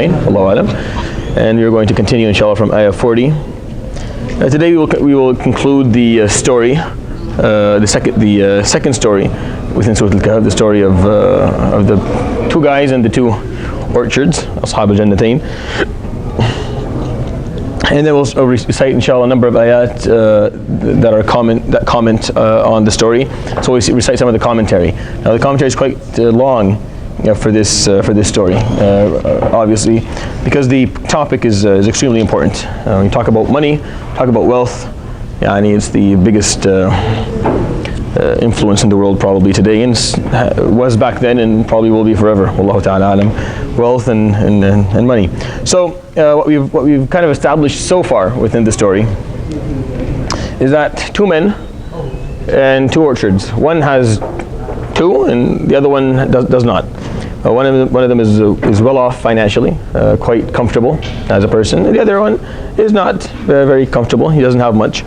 Allahu Alam. And we're going to continue inshallah from ayah 40. Today we will conclude the story, the second story within Surat AlKahf, the story of the two guys and the two orchards, Ashab al-Jannatain. And then we'll recite inshallah a number of ayat that comment on the story. So we recite some of the commentary. Now the commentary is quite long for this story, obviously, because the topic is extremely important. You talk about money, talk about wealth. It's the biggest influence in the world probably today, and was back then and probably will be forever. Wallahu ta'ala alam. Wealth and money. So what we've kind of established so far within the story is that two men and two orchards. One has two, and the other one does not. One of them is well off financially, quite comfortable as a person, and the other one is not very comfortable. He doesn't have much.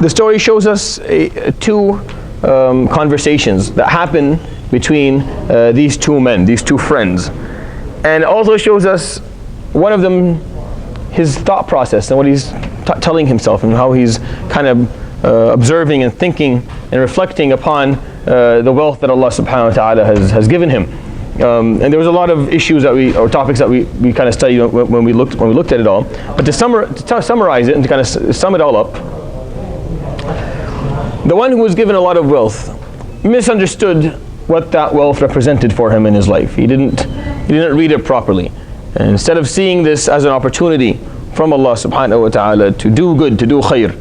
The story shows us two conversations that happen between these two men, these two friends, and also shows us one of them, his thought process and what he's telling himself and how he's kind of observing and thinking and reflecting upon the wealth that Allah subhanahu wa ta'ala has given him. And there was a lot of issues or topics that we kind of studied when we looked at it all. But to summarize it and to kind of sum it all up, the one who was given a lot of wealth misunderstood what that wealth represented for him in his life. He didn't read it properly. And instead of seeing this as an opportunity from Allah subhanahu wa ta'ala to do good, to do khair,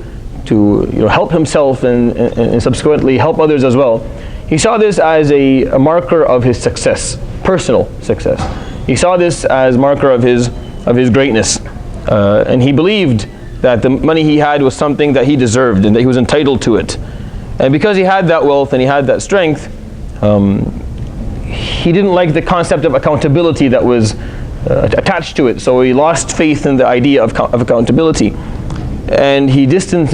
to help himself and subsequently help others as well, he saw this as a marker of his success, personal success. He saw this as marker of his greatness, and he believed that the money he had was something that he deserved and that he was entitled to it. And because he had that wealth and he had that strength, he didn't like the concept of accountability that was attached to it. So he lost faith in the idea of accountability, and he distanced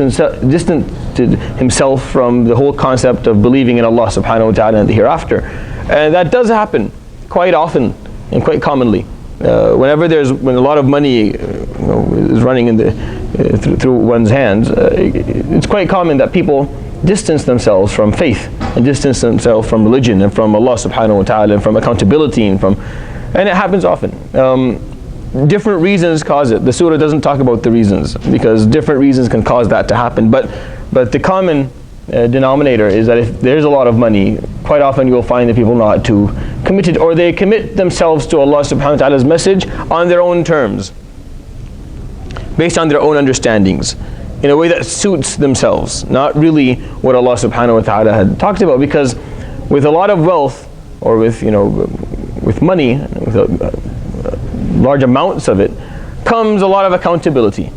himself from the whole concept of believing in Allah subhanahu wa ta'ala and the hereafter. And that does happen quite often and quite commonly. When a lot of money is running through one's hands, it's quite common that people distance themselves from faith and distance themselves from religion and from Allah subhanahu wa ta'ala and from accountability and it happens often. Different reasons cause it. The surah doesn't talk about the reasons because different reasons can cause that to happen, but the common denominator is that if there's a lot of money, quite often you'll find that people are not too committed, or they commit themselves to Allah subhanahu wa ta'ala's message on their own terms, based on their own understandings, in a way that suits themselves, not really what Allah subhanahu wa ta'ala had talked about. Because with a lot of wealth, or with money, with large amounts of it, comes a lot of accountability.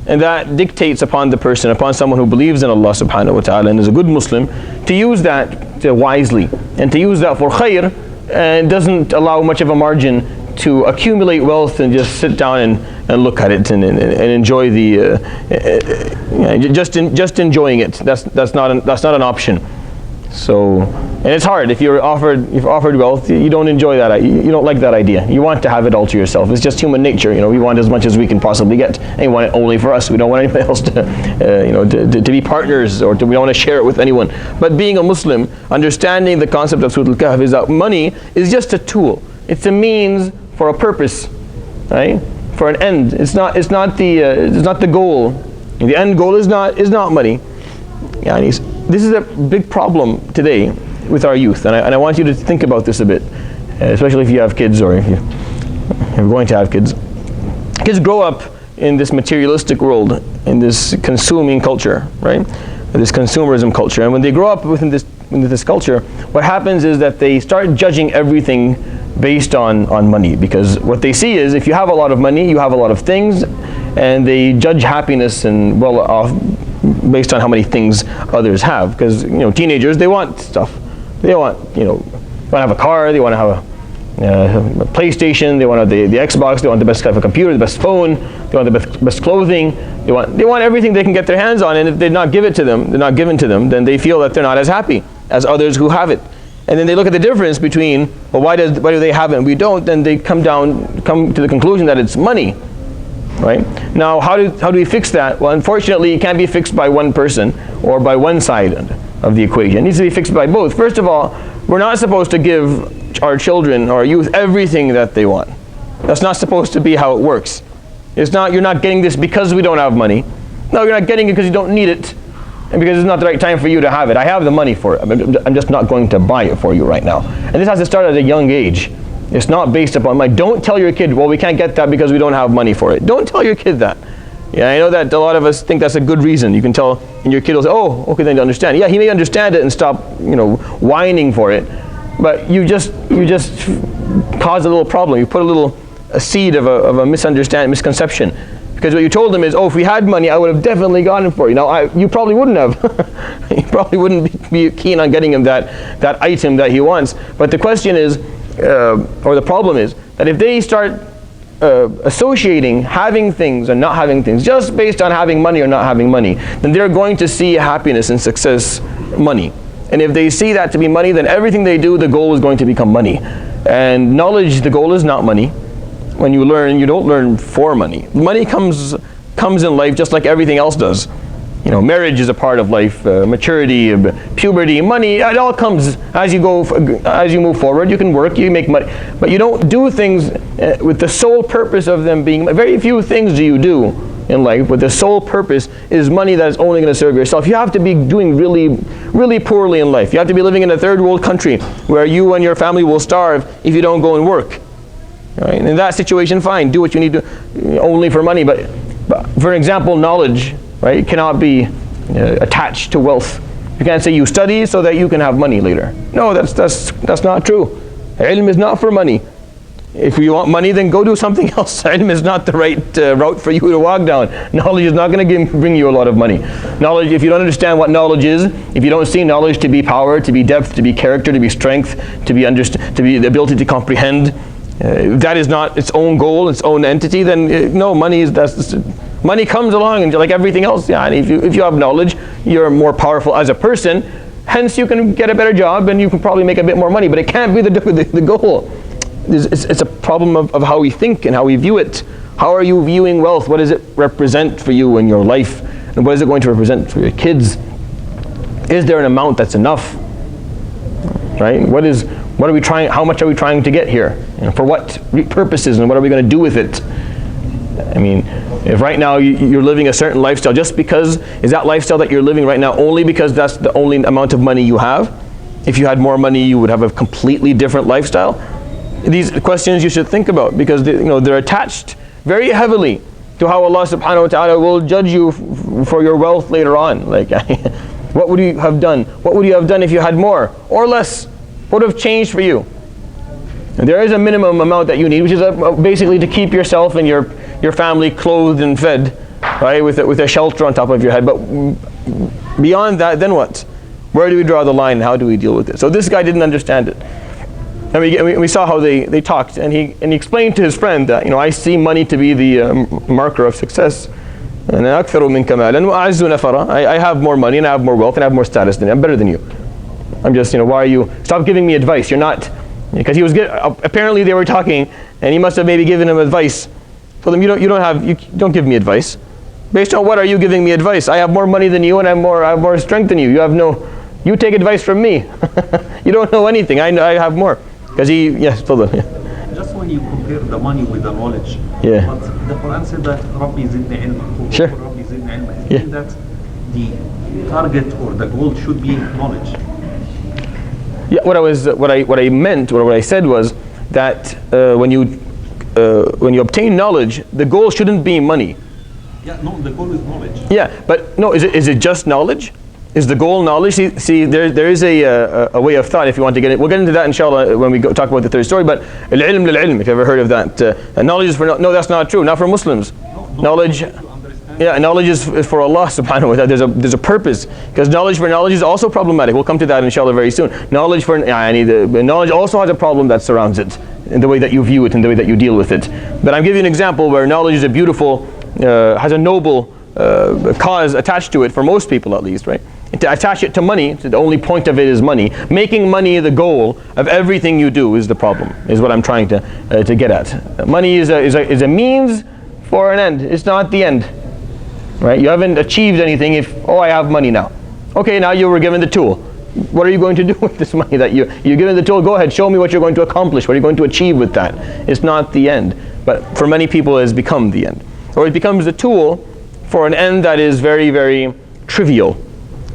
And that dictates upon the person, upon someone who believes in Allah subhanahu wa ta'ala and is a good Muslim, to use that wisely and to use that for khair, and doesn't allow much of a margin to accumulate wealth and just sit down and look at it and enjoy just enjoying it. That's not an option. So, and it's hard if you're offered wealth. You don't enjoy that. You don't like that idea. You want to have it all to yourself. It's just human nature. We want as much as we can possibly get, and we want it only for us. We don't want anybody else to be partners, or we don't want to share it with anyone. But being a Muslim, understanding the concept of Surat AlKahf is that money is just a tool. It's a means for a purpose, right? For an end. It's not the goal. And the end goal is not money. This is a big problem today with our youth, and I want you to think about this a bit, especially if you have kids, or if you're going to have kids. Kids grow up in this materialistic world, in this consuming culture, right? This consumerism culture, and when they grow up within this culture, what happens is that they start judging everything based on money, because what they see is if you have a lot of money, you have a lot of things, and they judge happiness and well-off based on how many things others have. Because teenagers, they want stuff. They want to have a car, they want to have a PlayStation, they want to have the Xbox, they want the best type of computer, the best phone, they want the best clothing, they want everything they can get their hands on, and if they're not given to them, then they feel that they're not as happy as others who have it. and then they look at the difference between, well, why do they have it and we don't, then they come to the conclusion that it's money, right? Now, how do we fix that? Well, unfortunately, it can't be fixed by one person or by one side of the equation. It needs to be fixed by both. First of all, we're not supposed to give our children or our youth everything that they want. That's not supposed to be how it works. It's not, you're not getting this because we don't have money. No, you're not getting it because you don't need it, and because it's not the right time for you to have it. I have the money for it. I'm just not going to buy it for you right now. And this has to start at a young age. It's not based upon money. Don't tell your kid, well, we can't get that because we don't have money for it. Don't tell your kid that. Yeah, I know that a lot of us think that's a good reason. You can tell, and your kid will say, oh, okay, then you understand. Yeah, he may understand it and stop, whining for it. But you just cause a little problem. You put a seed of a misconception. Because what you told him is, oh, if we had money, I would have definitely gotten it for you. Now, you probably wouldn't have. You probably wouldn't be keen on getting him that item that he wants. But the question is, or the problem is, that if they start associating having things and not having things just based on having money or not having money, then they're going to see happiness and success money. And if they see that to be money, then everything they do, the goal is going to become money. And knowledge, the goal is not money. When you learn, you don't learn for money. Money comes in life just like everything else does. Marriage is a part of life, maturity, puberty, money, it all comes as you move forward. You can work, you make money, but you don't do things with the sole purpose of them being, very few things do you do in life, but the sole purpose is money that is only going to serve yourself. You have to be doing really, really poorly in life. You have to be living in a third world country where you and your family will starve if you don't go and work. Right? In that situation, fine, do what you need to, only for money. But for example, knowledge, right, cannot be attached to wealth. You can't say you study so that you can have money later. No, that's not true. Ilm is not for money. If you want money, then go do something else. Ilm is not the right route for you to walk down. Knowledge is not going to bring you a lot of money. Knowledge, if you don't understand what knowledge is, if you don't see knowledge to be power, to be depth, to be character, to be strength, to be the ability to comprehend, that is not its own goal, its own entity, then no, money comes along and like everything else. Yeah, and if you have knowledge, you're more powerful as a person, hence you can get a better job and you can probably make a bit more money, but it can't be the goal. It's a problem of how we think and how we view it. How are you viewing wealth? What does it represent for you in your life? And what is it going to represent for your kids? Is there an amount that's enough? Right? What are we trying? How much are we trying to get here? For what purposes, and what are we going to do with it? I mean, if right now you're living a certain lifestyle, just because, is that lifestyle that you're living right now only because that's the only amount of money you have? If you had more money, you would have a completely different lifestyle? These questions you should think about, because they're attached very heavily to how Allah subhanahu wa ta'ala will judge you for your wealth later on. Like, what would you have done? What would you have done if you had more or less? What would have changed for you? And there is a minimum amount that you need, which is basically to keep yourself and your family clothed and fed, right, with a shelter on top of your head. But beyond that, then what? Where do we draw the line? How do we deal with it? So this guy didn't understand it. And we saw how they talked, and he explained to his friend that, I see money to be the marker of success. And I have more money and I have more wealth and I have more status than you. I'm better than you. I'm just, why are you? Stop giving me advice. You're not. Because he was apparently they were talking, and he must have maybe given him advice. Told him, you don't give me advice. Based on what are you giving me advice? I have more money than you, and I have more strength than you. You take advice from me. You don't know anything. I have more. Because told him. Yeah. Just when you compare the money with the knowledge. Yeah. But the Quran said that Rabbi zidni ilma. Sure. Rabbi zidni ilma. Yeah. That the target or the goal should be knowledge. Yeah, what I said was that when you obtain knowledge, the goal shouldn't be money. Yeah, no, the goal is knowledge. Yeah, but no, is it just knowledge? Is the goal knowledge? See, there is a way of thought. If you want to get it, we'll get into that inshallah when we talk about the third story. But al-ilm lil-ilm, if you ever heard of that, knowledge is for no, that's not true. Not for Muslims. Knowledge. Yeah, knowledge is for Allah subhanahu wa ta'ala. There's a purpose, because knowledge for knowledge is also problematic. We'll come to that inshallah very soon. Knowledge for knowledge also has a problem that surrounds it, in the way that you view it and the way that you deal with it. But I'm giving you an example where knowledge is a beautiful, has a noble cause attached to it for most people at least, right? to attach it to money, so the only point of it is money. Making money the goal of everything you do is the problem, is what I'm trying to get at. Money is a means for an end. It's not the end, right? You haven't achieved anything if, oh, I have money now. Okay, now you were given the tool. What are you going to do with this money that you're given the tool? Go ahead, show me what you're going to accomplish. What are you going to achieve with that? It's not the end. But for many people, it has become the end. Or it becomes a tool for an end that is very, very trivial.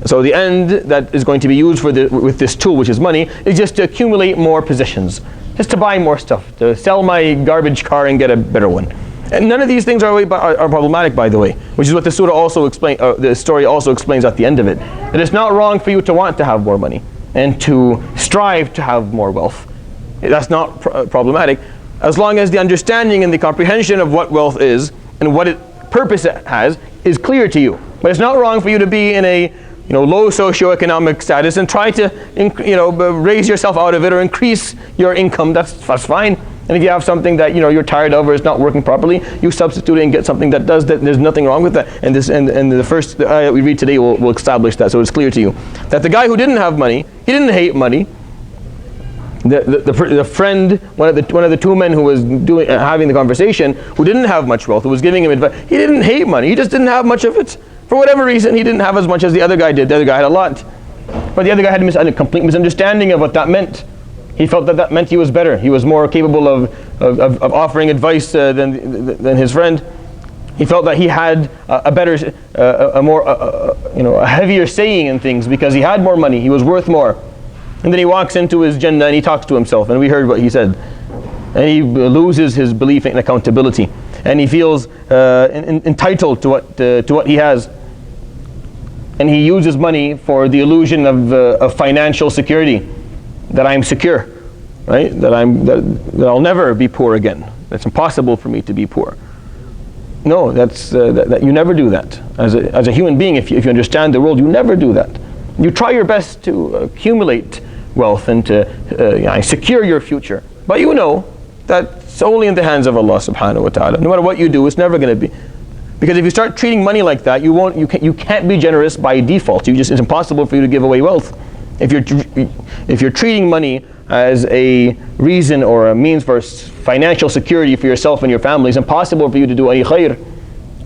So the end that is going to be used with this tool, which is money, is just to accumulate more possessions. Just to buy more stuff. To sell my garbage car and get a better one. And none of these things are problematic, by the way, which is what the surah also the story also explains at the end of it. That it's not wrong for you to want to have more money and to strive to have more wealth. That's not problematic, as long as the understanding and the comprehension of what wealth is and what purpose it has is clear to you. But it's not wrong for you to be in a low socioeconomic status and try to raise yourself out of it or increase your income. That's fine. And if you have something that you're tired of or is not working properly, you substitute it and get something that does that. There's nothing wrong with that. And the first ayah that we read today will establish that, so it's clear to you that the guy who didn't have money, he didn't hate money. The friend, one of the two men who was having the conversation, who didn't have much wealth, who was giving him advice, he didn't hate money. He just didn't have much of it. For whatever reason, he didn't have as much as the other guy did. The other guy had a lot, but the other guy had a complete misunderstanding of what that meant. He felt that meant he was better. He was more capable of offering advice than his friend. He felt that he had a better, a heavier saying in things because he had more money. He was worth more. And then he walks into his Jannah and he talks to himself, and we heard what he said. And he loses his belief in accountability, and he feels entitled to what he has. And he uses money for the illusion of financial security. That I'm secure, right? That I'll never be poor again. That's impossible for me to be poor. No, that you never do that. As a human being, if you understand the world, you never do that. You try your best to accumulate wealth and to secure your future. But you know that's only in the hands of Allah subhanahu wa ta'ala. No matter what you do, it's never going to be. Because if you start treating money like that, you can't be generous by default. It's impossible for you to give away wealth. If you're treating money as a reason or a means for financial security for yourself and your family, it's impossible for you to do any khair.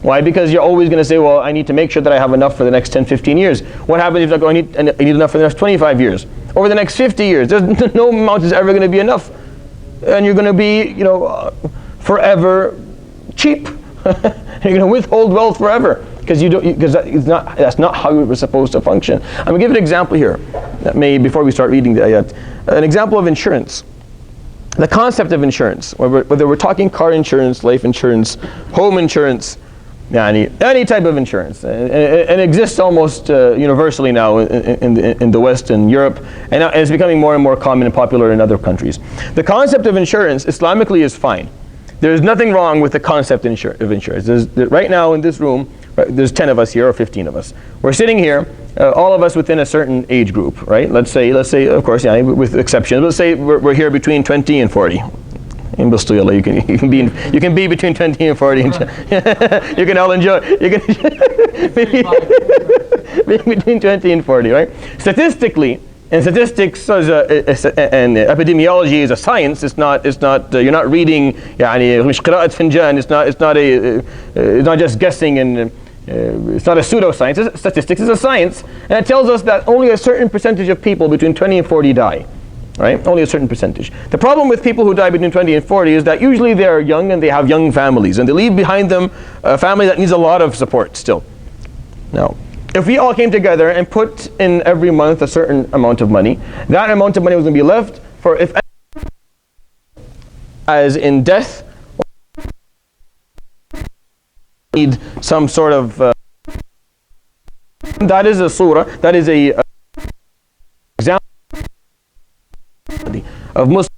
Why? Because you're always going to say, well, I need to make sure that I have enough for the next 10, 15 years. What happens if I need enough for the next 25 years? Over the next 50 years? There's no amount is ever going to be enough. And you're going to be, forever cheap. You're going to withhold wealth forever. Because that's not how we were supposed to function. I'm going to give an example here, before we start reading the ayat. An example of insurance. The concept of insurance, whether we're talking car insurance, life insurance, home insurance, any type of insurance. It exists almost universally now in the West and Europe, and it's becoming more and more common and popular in other countries. The concept of insurance, Islamically, is fine. There's nothing wrong with the concept of insurance. Right now in this room, there's 10 of us here, or 15 of us. We're sitting here, all of us within a certain age group, right? Let's say, of course, with exceptions. Let's say we're here between 20 and 40. In Bastuyallah, you can be between 20 and 40. You can all enjoy. You can be between 20 and 40, right? Statistically, and statistics and epidemiology is a science. It's not. You're not reading. مش قراءة فنجان. It's not just guessing and. It's not a pseudoscience. Statistics is a science, and it tells us that only a certain percentage of people between 20 and 40 die. Right? Only a certain percentage. The problem with people who die between 20 and 40 is that usually they are young and they have young families, and they leave behind them a family that needs a lot of support still. Now, if we all came together and put in every month a certain amount of money, that amount of money was going to be left for if as in death need some sort of that is a surah, that is a example of Muslim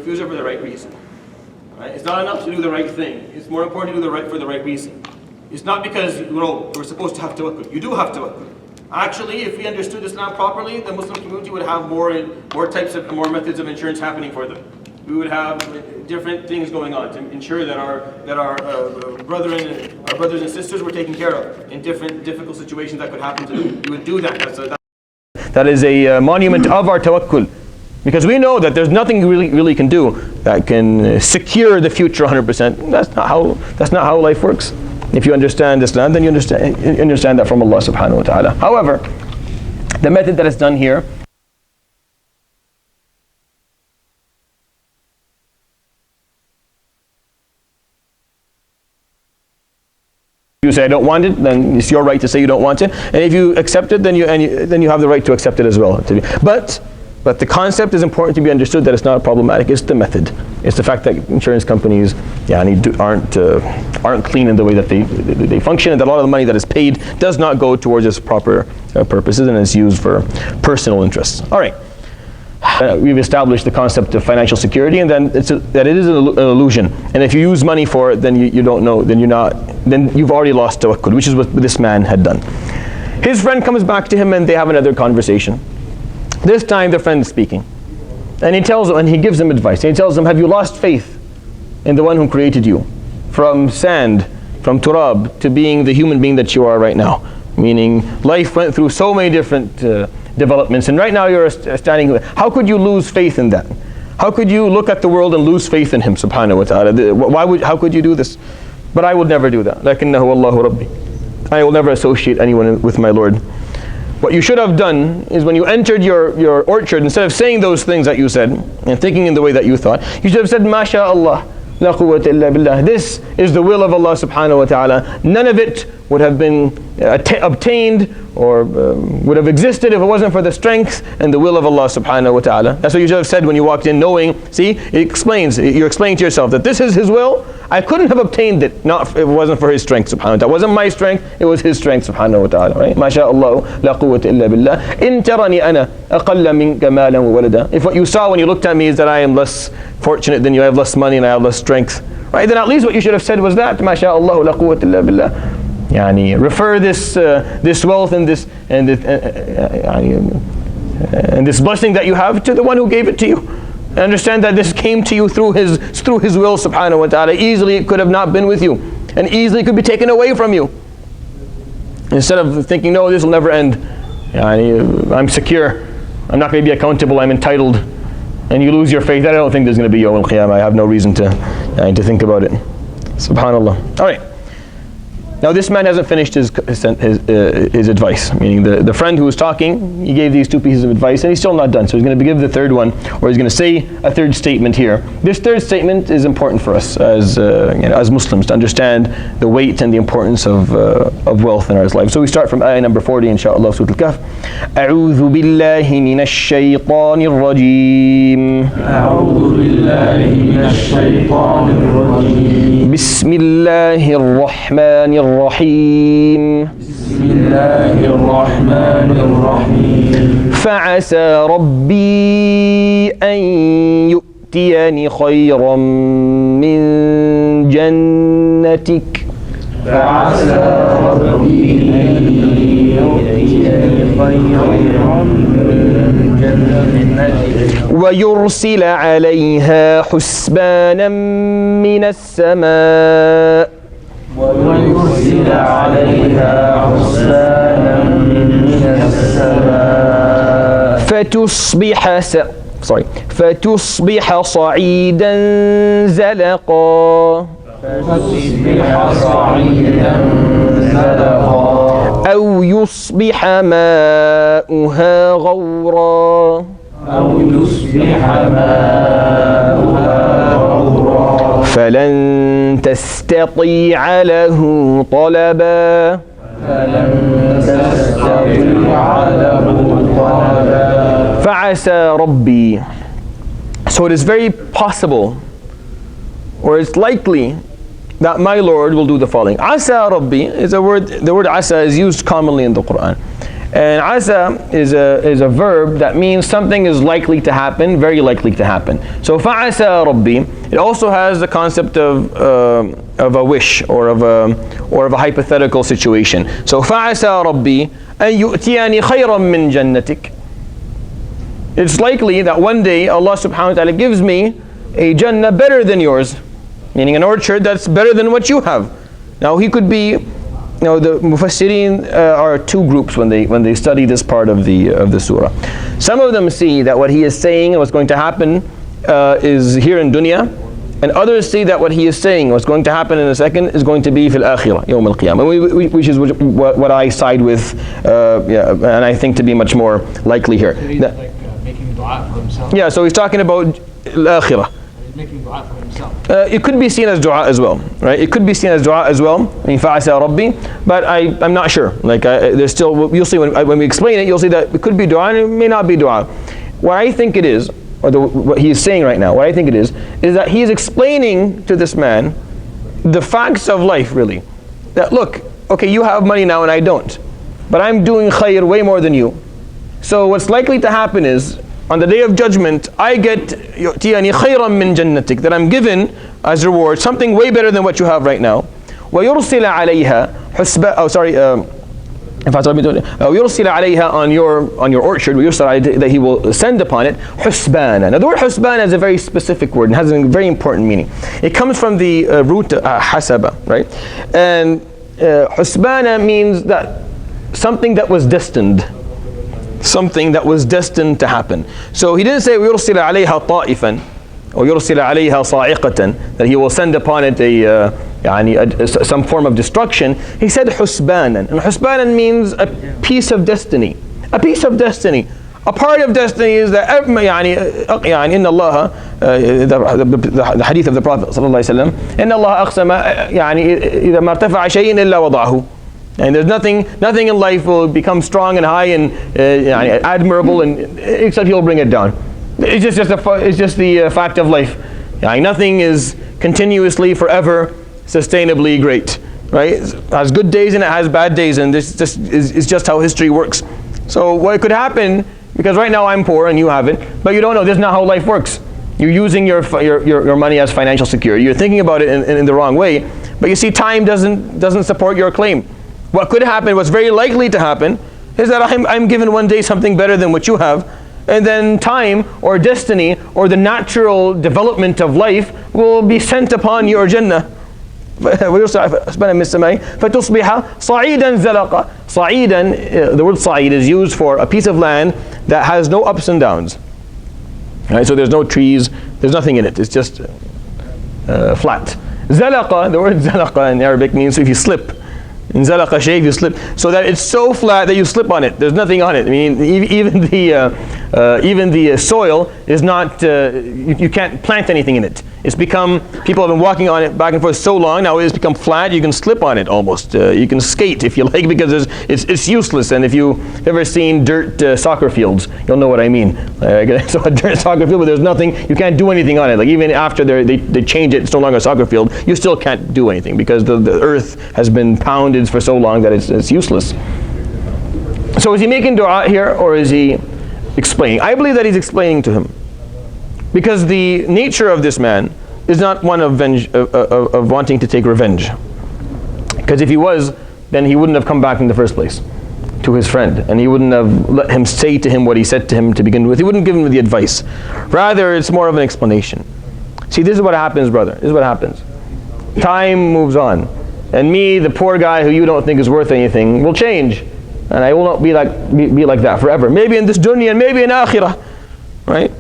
refuse it for the right reason. Right? It's not enough to do the right thing. It's more important to do the right for the right reason. It's not because we're supposed to have tawakkul. You do have tawakkul. Actually, if we understood Islam properly, the Muslim community would have more methods of insurance happening for them. We would have different things going on to ensure that our brothers and sisters were taken care of in different difficult situations that could happen to them. We would do that. That is a monument of our tawakkul, because we know that there's nothing we really can do that can secure the future 100%. That's not how life works. If you understand Islam, then you understand that from Allah subhanahu wa ta'ala. However, the method that is done here, you say I don't want it, then it's your right to say you don't want it. And if you accept it, then you have the right to accept it as well. But the concept is important to be understood, that it's not problematic. It's the method. It's the fact that insurance companies aren't clean in the way that they function, and that a lot of the money that is paid does not go towards its proper purposes, and is used for personal interests. All right. We've established the concept of financial security, and then that it is an illusion. And if you use money for it, then you don't know. Then you've already lost tawakkul, which is what this man had done. His friend comes back to him, and they have another conversation. This time the friend is speaking, and he gives him advice. He tells him, have you lost faith in the one who created you from sand, from turab, to being the human being that you are right now? Meaning life went through so many different developments, and right now you're standing. How could you lose faith in that? How could you look at the world and lose faith in him subhanahu wa ta'ala? How could you do this? But I would never do that. لَكِنَّهُ وَاللَّهُ رَبِّي. I will never associate anyone with my Lord. What you should have done is, when you entered your orchard, instead of saying those things that you said and thinking in the way that you thought, you should have said, Ma sha Allah, la quwwata illa billah. This is the will of Allah subhanahu wa ta'ala. None of it would have been obtained or would have existed if it wasn't for the strength and the will of Allah subhanahu wa ta'ala. That's what you should have said when you walked in, knowing, see, you're explaining to yourself that this is His will. I couldn't have obtained it if it wasn't for His strength subhanahu wa ta'ala. It wasn't my strength, it was His strength subhanahu wa ta'ala. Right? Ma sha Allah, la quwwata illa billah. In tarani ana aqalla minka malan wa walada. If what you saw when you looked at me is that I am less fortunate than you, I have less money and I have less strength, right? Then at least what you should have said was that, Ma sha Allah, la quwwata illa billah. Refer this wealth and this blessing that you have to the one who gave it to you. And understand that this came to you through his will subhanahu wa ta'ala. Easily it could have not been with you, and easily it could be taken away from you. Instead of thinking, no, this will never end. I'm secure. I'm not going to be accountable. I'm entitled. And you lose your faith. I don't think there's going to be Yawm al-Qiyamah. I have no reason to think about it. Subhanallah. All right. Now this man hasn't finished his advice, meaning the friend who was talking, he gave these two pieces of advice and he's still not done. So he's going to give the third one, or he's going to say a third statement here. This third statement is important for us as Muslims to understand the weight and the importance of wealth in our lives. So we start from ayah number 40, inshaAllah, Surat AlKahf. أعوذ بالله من الشيطان الرجيم. أعوذ بالله من الشيطان الرجيم. بسم الله الرحمن الرحيم. بسم الله الرحمن الرحيم. فعسى ربي أن يؤتيني خيرا من جنتك. فعسى ربي أن يؤتيني خيرا من جنتك. ويرسل عليها حسبانا من السماء. ويرسل عليها حسبانا من السماء. فتصبح صعيدا زلقا. فتصبح صعيدا زلقا. أو يصبح ماؤها غورا. أو يصبح ماؤها غورا. فلن تستطيع له طلبا. فلن تستطيع له طلبا. فعسى ربي. So it is very possible, or it's likely, that my Lord will do the following. Asa Rabbi is a word, the word asa is used commonly in the Quran. And asa is a verb that means something is likely to happen, very likely to happen. So fa'asa rabbi, it also has the concept of a wish or of a hypothetical situation. So fa'asa rabbi an yu'tiyani khayran min jannatik. It's likely that one day Allah subhanahu wa ta'ala gives me a Jannah better than yours, meaning an orchard that's better than what you have. Now he could be, the Mufassirin are two groups when they study this part of the surah. Some of them see that what he is saying and what's going to happen is here in dunya, and others see that what he is saying, what's going to happen in a second, is going to be fil akhirah, yawm al-qiyamah, which is what I side with, and I think to be much more likely here. Making dua for himself. Yeah, so he's talking about al-akhirah. He's making dua for himself. It could be seen as dua as well, right? It could be seen as dua as well. I mean, fa'asa rabbi, but I'm not sure. Like there's still, you'll see when we explain it, you'll see that it could be dua and it may not be dua. What I think it is, or what he is saying right now, what I think it is that he is explaining to this man the facts of life, really. That look, okay, you have money now and I don't, but I'm doing khayr way more than you. So what's likely to happen is, on the day of judgment, I get yu'tiyani khayran min jannatik, that I'm given as reward something way better than what you have right now. وَيُرْسِلَ عَلَيْهَا وَيُرْسِلَ عَلَيْهَا on your orchard, that he will send upon it husbana. Now the word husbana is a very specific word and has a very important meaning. It comes from the root hasaba, right? And husbana means that something that was destined. Something that was destined to happen. So he didn't say وَيُرْسِلَ عَلَيْهَا طَائِفًا or يُرْسِلَ عَلَيْهَا صَاعِقَةً, that he will send upon it some form of destruction. He said husbanan, and husbanan means a piece of destiny. A piece of destiny. A part of destiny is that إِنَّ اللَّهَ the hadith of the Prophet sallallahu alaihi wasallam, إِنَّ اللَّهَ أَقْسَمَ إِذَا مَا ارْتَفَعَ شَيْءٍ إِلَّا وَضَعَهُ. And there's nothing in life will become strong and high and admirable, and except he'll bring it down. It's just the fact of life. Nothing is continuously, forever, sustainably great. Right? It has good days and it has bad days, and this is just how history works. So what could happen, because right now I'm poor and you haven't, but you don't know, this is not how life works. You're using your money as financial security. You're thinking about it in the wrong way, but you see, time doesn't support your claim. What could happen, what's very likely to happen, is that I'm given one day something better than what you have, and then time or destiny or the natural development of life will be sent upon your Jannah. فَتُصْبِحَ صَعِيدًا زَلَقًا. Sa'idan, the word sa'id is used for a piece of land that has no ups and downs. Right? So there's no trees, there's nothing in it, it's just flat. Zalaqa, the word zalaqa in Arabic means if you slip. In zalaqa shay, if you slip, so that it's so flat that you slip on it. There's nothing on it. I mean, even the soil is not. You can't plant anything in it. It's become. People have been walking on it back and forth so long. Now it's become flat. You can slip on it almost. You can skate if you like, because it's useless. And if you've ever seen dirt soccer fields, you'll know what I mean. So a dirt soccer field, but there's nothing. You can't do anything on it. Like even after they change it, it's no longer a soccer field. You still can't do anything because the earth has been pounded for so long that it's useless. So is he making dua here, or is he explaining? I believe that he's explaining to him, because the nature of this man is not one of wanting to take revenge. Because if he was, then he wouldn't have come back in the first place to his friend, and he wouldn't have let him say to him what he said to him to begin with. He wouldn't give him the advice. Rather, it's more of an explanation. See, this is what happens, brother. This is what happens. Time moves on. And me, the poor guy who you don't think is worth anything, will change. And I will not be like that forever. Maybe in this dunya and maybe in akhirah. Right?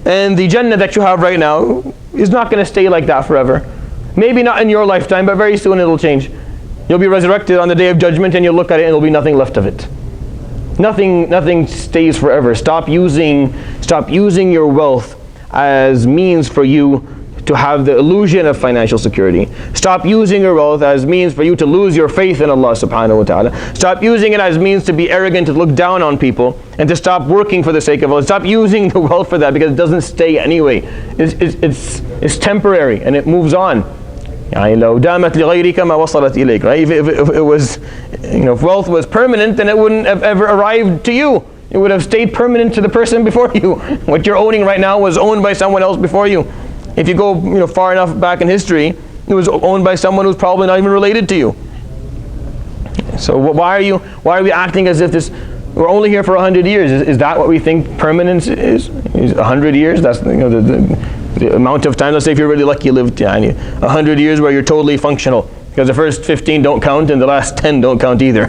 And the Jannah that you have right now is not going to stay like that forever. Maybe not in your lifetime, but very soon it'll change. You'll be resurrected on the day of judgment, and you'll look at it and there'll be nothing left of it. Nothing stays forever. Stop using your wealth as means for you to have the illusion of financial security. Stop using your wealth as means for you to lose your faith in Allah subhanahu wa ta'ala. Stop using it as means to be arrogant, to look down on people, and to stop working for the sake of Allah. Stop using the wealth for that, because it doesn't stay anyway. It's temporary and it moves on. يعني لو دامت لغيرك ما وصلت إليك. Right? If it was, if wealth was permanent, then it wouldn't have ever arrived to you. It would have stayed permanent to the person before you. What you're owning right now was owned by someone else before you. If you go far enough back in history, it was owned by someone who's probably not even related to you. So why are we acting as if we're only here for 100 years? Is that what we think permanence is? 100 years? That's the amount of time. Let's say if you're really lucky, you lived 100 years where you're totally functional. Because the first 15 don't count and the last 10 don't count either.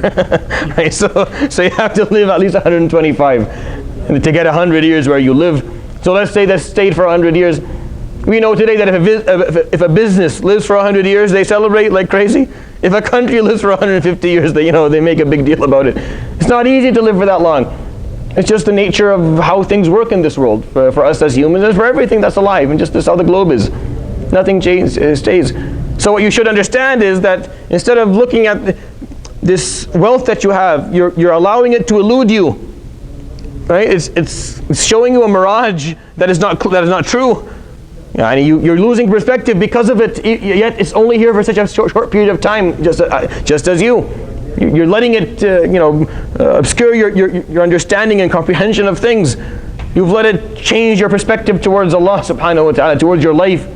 Right? So you have to live at least 125 and to get 100 years where you live. So let's say that stayed for 100 years. We know today that if a business lives for 100 years, they celebrate like crazy. If a country lives for 150 years, they make a big deal about it. It's not easy to live for that long. It's just the nature of how things work in this world for us as humans and for everything that's alive, and just this how the globe is. Nothing stays. So what you should understand is that instead of looking at this wealth that you have, you're allowing it to elude you. Right? It's showing you a mirage that is not true. You're losing perspective because of it. Yet it's only here for such a short period of time, just as you're letting it obscure your understanding and comprehension of things. You've let it change your perspective towards Allah subhanahu wa ta'ala, towards your life,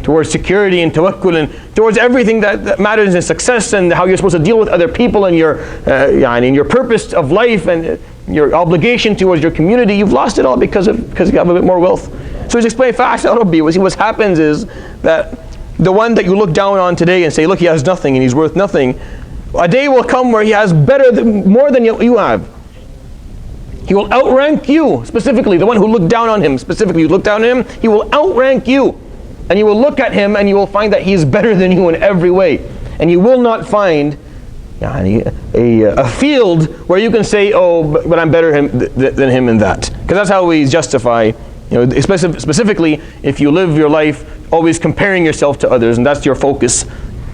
towards security and tawakkul, and towards everything that matters in success, and how you're supposed to deal with other people, and your purpose of life and your obligation towards your community. You've lost it all because you have a bit more wealth. So he's explaining, what happens is that the one that you look down on today and say, look, he has nothing and he's worth nothing, a day will come where he has more than you have. He will outrank you, specifically, the one who looked down on him, specifically, you look down on him, he will outrank you. And you will look at him and you will find that he is better than you in every way. And you will not find a field where you can say, oh, but I'm better than him in that. Because that's how we justify, specifically if you live your life always comparing yourself to others, and that's your focus,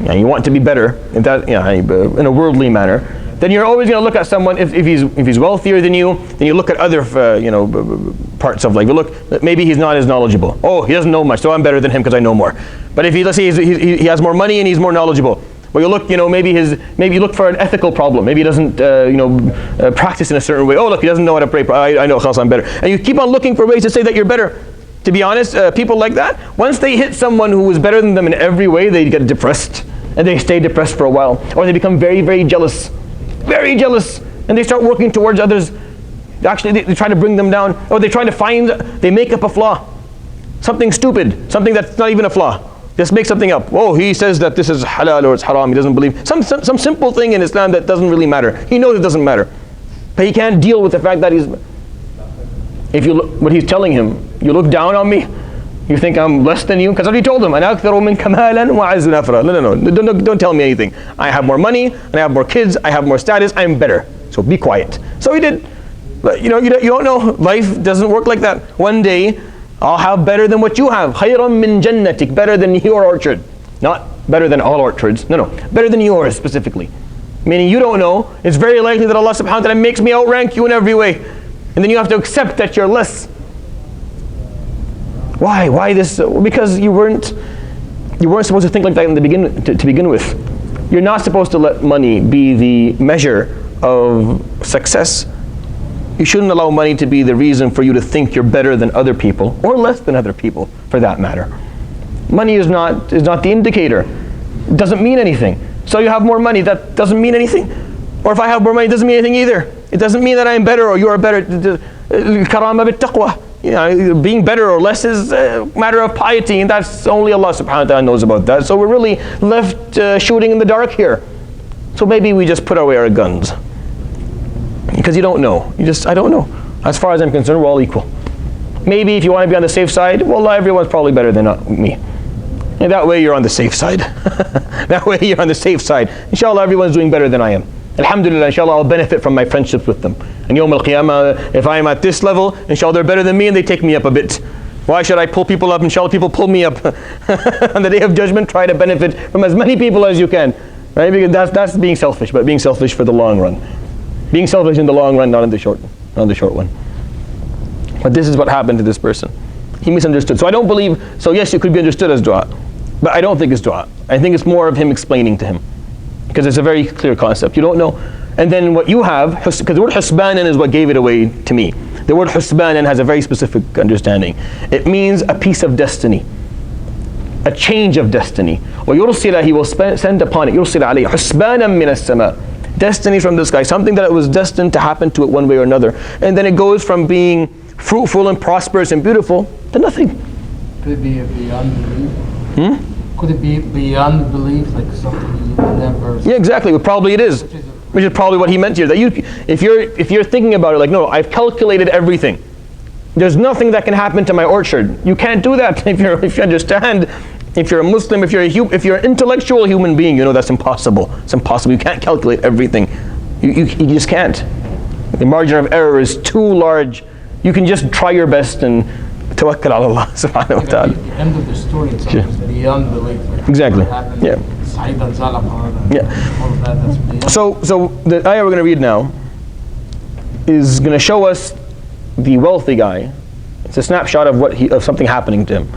you want to be better in that, in a worldly manner, then you're always going to look at someone, if he's wealthier than you, then you look at other parts of life. You look, maybe he's not as knowledgeable. Oh, he doesn't know much, so I'm better than him because I know more. But if let's say he has more money and he's more knowledgeable, well, you look, maybe you look for an ethical problem. Maybe he doesn't, practice in a certain way. Oh, look, he doesn't know how to pray. I know, I'm better. And you keep on looking for ways to say that you're better. To be honest, people like that, once they hit someone who is better than them in every way, they get depressed, and they stay depressed for a while, or they become very, very jealous, and they start working towards others. Actually, they try to bring them down, or they make up a flaw, something stupid, something that's not even a flaw. Just make something up. Oh, he says that this is halal or it's haram. He doesn't believe some simple thing in Islam that doesn't really matter. He knows it doesn't matter, but he can't deal with the fact that if you look what he's telling him, you look down on me, you think I'm less than you, because I already told him, أَنَا أَكْثَرُ مِنْ كَمَالًا وَعَزٌ أَفْرًا. No, don't tell me anything. I have more money, and I have more kids, I have more status, I'm better. So be quiet. So he did. But you don't know. Life doesn't work like that. One day, I'll have better than what you have. خَيْرًا مِنْ جَنَّتِكَ. Better than your orchard. Not better than all orchards. No. Better than yours specifically. Meaning you don't know. It's very likely that Allah subhanahu wa ta'ala makes me outrank you in every way. And then you have to accept that you're less. Why this? Because you weren't supposed to think like that in the to begin with. You're not supposed to let money be the measure of success. You shouldn't allow money to be the reason for you to think you're better than other people, or less than other people, for that matter. Money is not the indicator. It doesn't mean anything. So you have more money, that doesn't mean anything. Or if I have more money, it doesn't mean anything either. It doesn't mean that I'm better or you are better. Karama bit taqwa. Being better or less is a matter of piety, and that's only Allah subhanahu wa ta'ala knows about that. So we're really left shooting in the dark here. So maybe we just put away our guns. Because you don't know. I don't know. As far as I'm concerned, we're all equal. Maybe if you want to be on the safe side, well, everyone's probably better than me. And that way you're on the safe side. That way you're on the safe side. Inshallah, everyone's doing better than I am. Alhamdulillah, inshallah, I'll benefit from my friendships with them. And Yawm al-Qiyamah, if I'm at this level, inshallah, they're better than me and they take me up a bit. Why should I pull people up? Inshallah, people pull me up. On the Day of Judgment, try to benefit from as many people as you can. Right? Because that's being selfish, but being selfish for the long run. Being selfish in the long run, not in the short one. But this is what happened to this person. He misunderstood. So I don't believe, so yes, it could be understood as dua. But I don't think it's dua. I think it's more of him explaining to him, because it's a very clear concept. You don't know. And then what you have, because the word husbanan is what gave it away to me. The word husbanan has a very specific understanding. It means a piece of destiny, a change of destiny. وَيُرْسِلَ, he will send upon it, يُرْسِلَ عَلَيْهِ حُسْبَانًا مِنَ السَّمَاءِ, destiny from the sky, something that was destined to happen to it one way or another. And then it goes from being fruitful and prosperous and beautiful to nothing. Could it be beyond belief? Could it be beyond belief, like something you never... Yeah, exactly. Well, probably it is. Which is probably what he meant here. That if you're thinking about it, like, no, I've calculated everything. There's nothing that can happen to my orchard. You can't do that if you understand. If you're a Muslim, if you're an intellectual human being, you know that's impossible. It's impossible. You can't calculate everything. You just can't. The margin of error is too large. You can just try your best and tawakkal ala Allah subhanahu wa ta'ala. The end of the story itself is beyond belief. Like Exactly. what happened, Yeah. Sa'id al-Zalaqah, Yeah. all of that, that's beyond. So the ayah we're going to read now is going to show us the wealthy guy. It's a snapshot of something happening to him.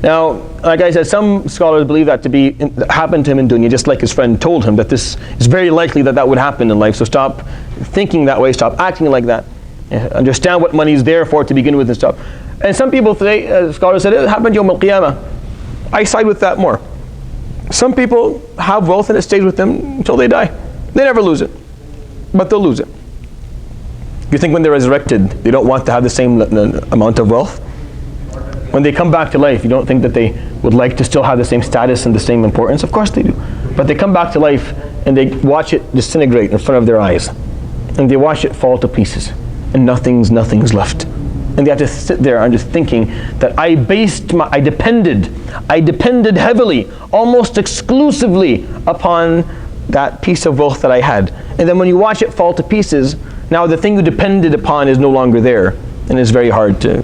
Now, like I said, some scholars believe that that happened to him in dunya, just like his friend told him that this is very likely that would happen in life. So stop thinking that way, stop acting like that. Understand what money is there for to begin with and stuff. And some people today, scholars said, it happened Yawm al-Qiyamah. I side with that more. Some people have wealth and it stays with them until they die. They never lose it, but they'll lose it. You think when they're resurrected, they don't want to have the same amount of wealth? When they come back to life, you don't think that they would like to still have the same status and the same importance? Of course they do. But they come back to life and they watch it disintegrate in front of their eyes. And they watch it fall to pieces. And nothing's left. And they have to sit there and just thinking that I depended heavily, almost exclusively upon that piece of wealth that I had. And then when you watch it fall to pieces, now the thing you depended upon is no longer there. And it's very hard to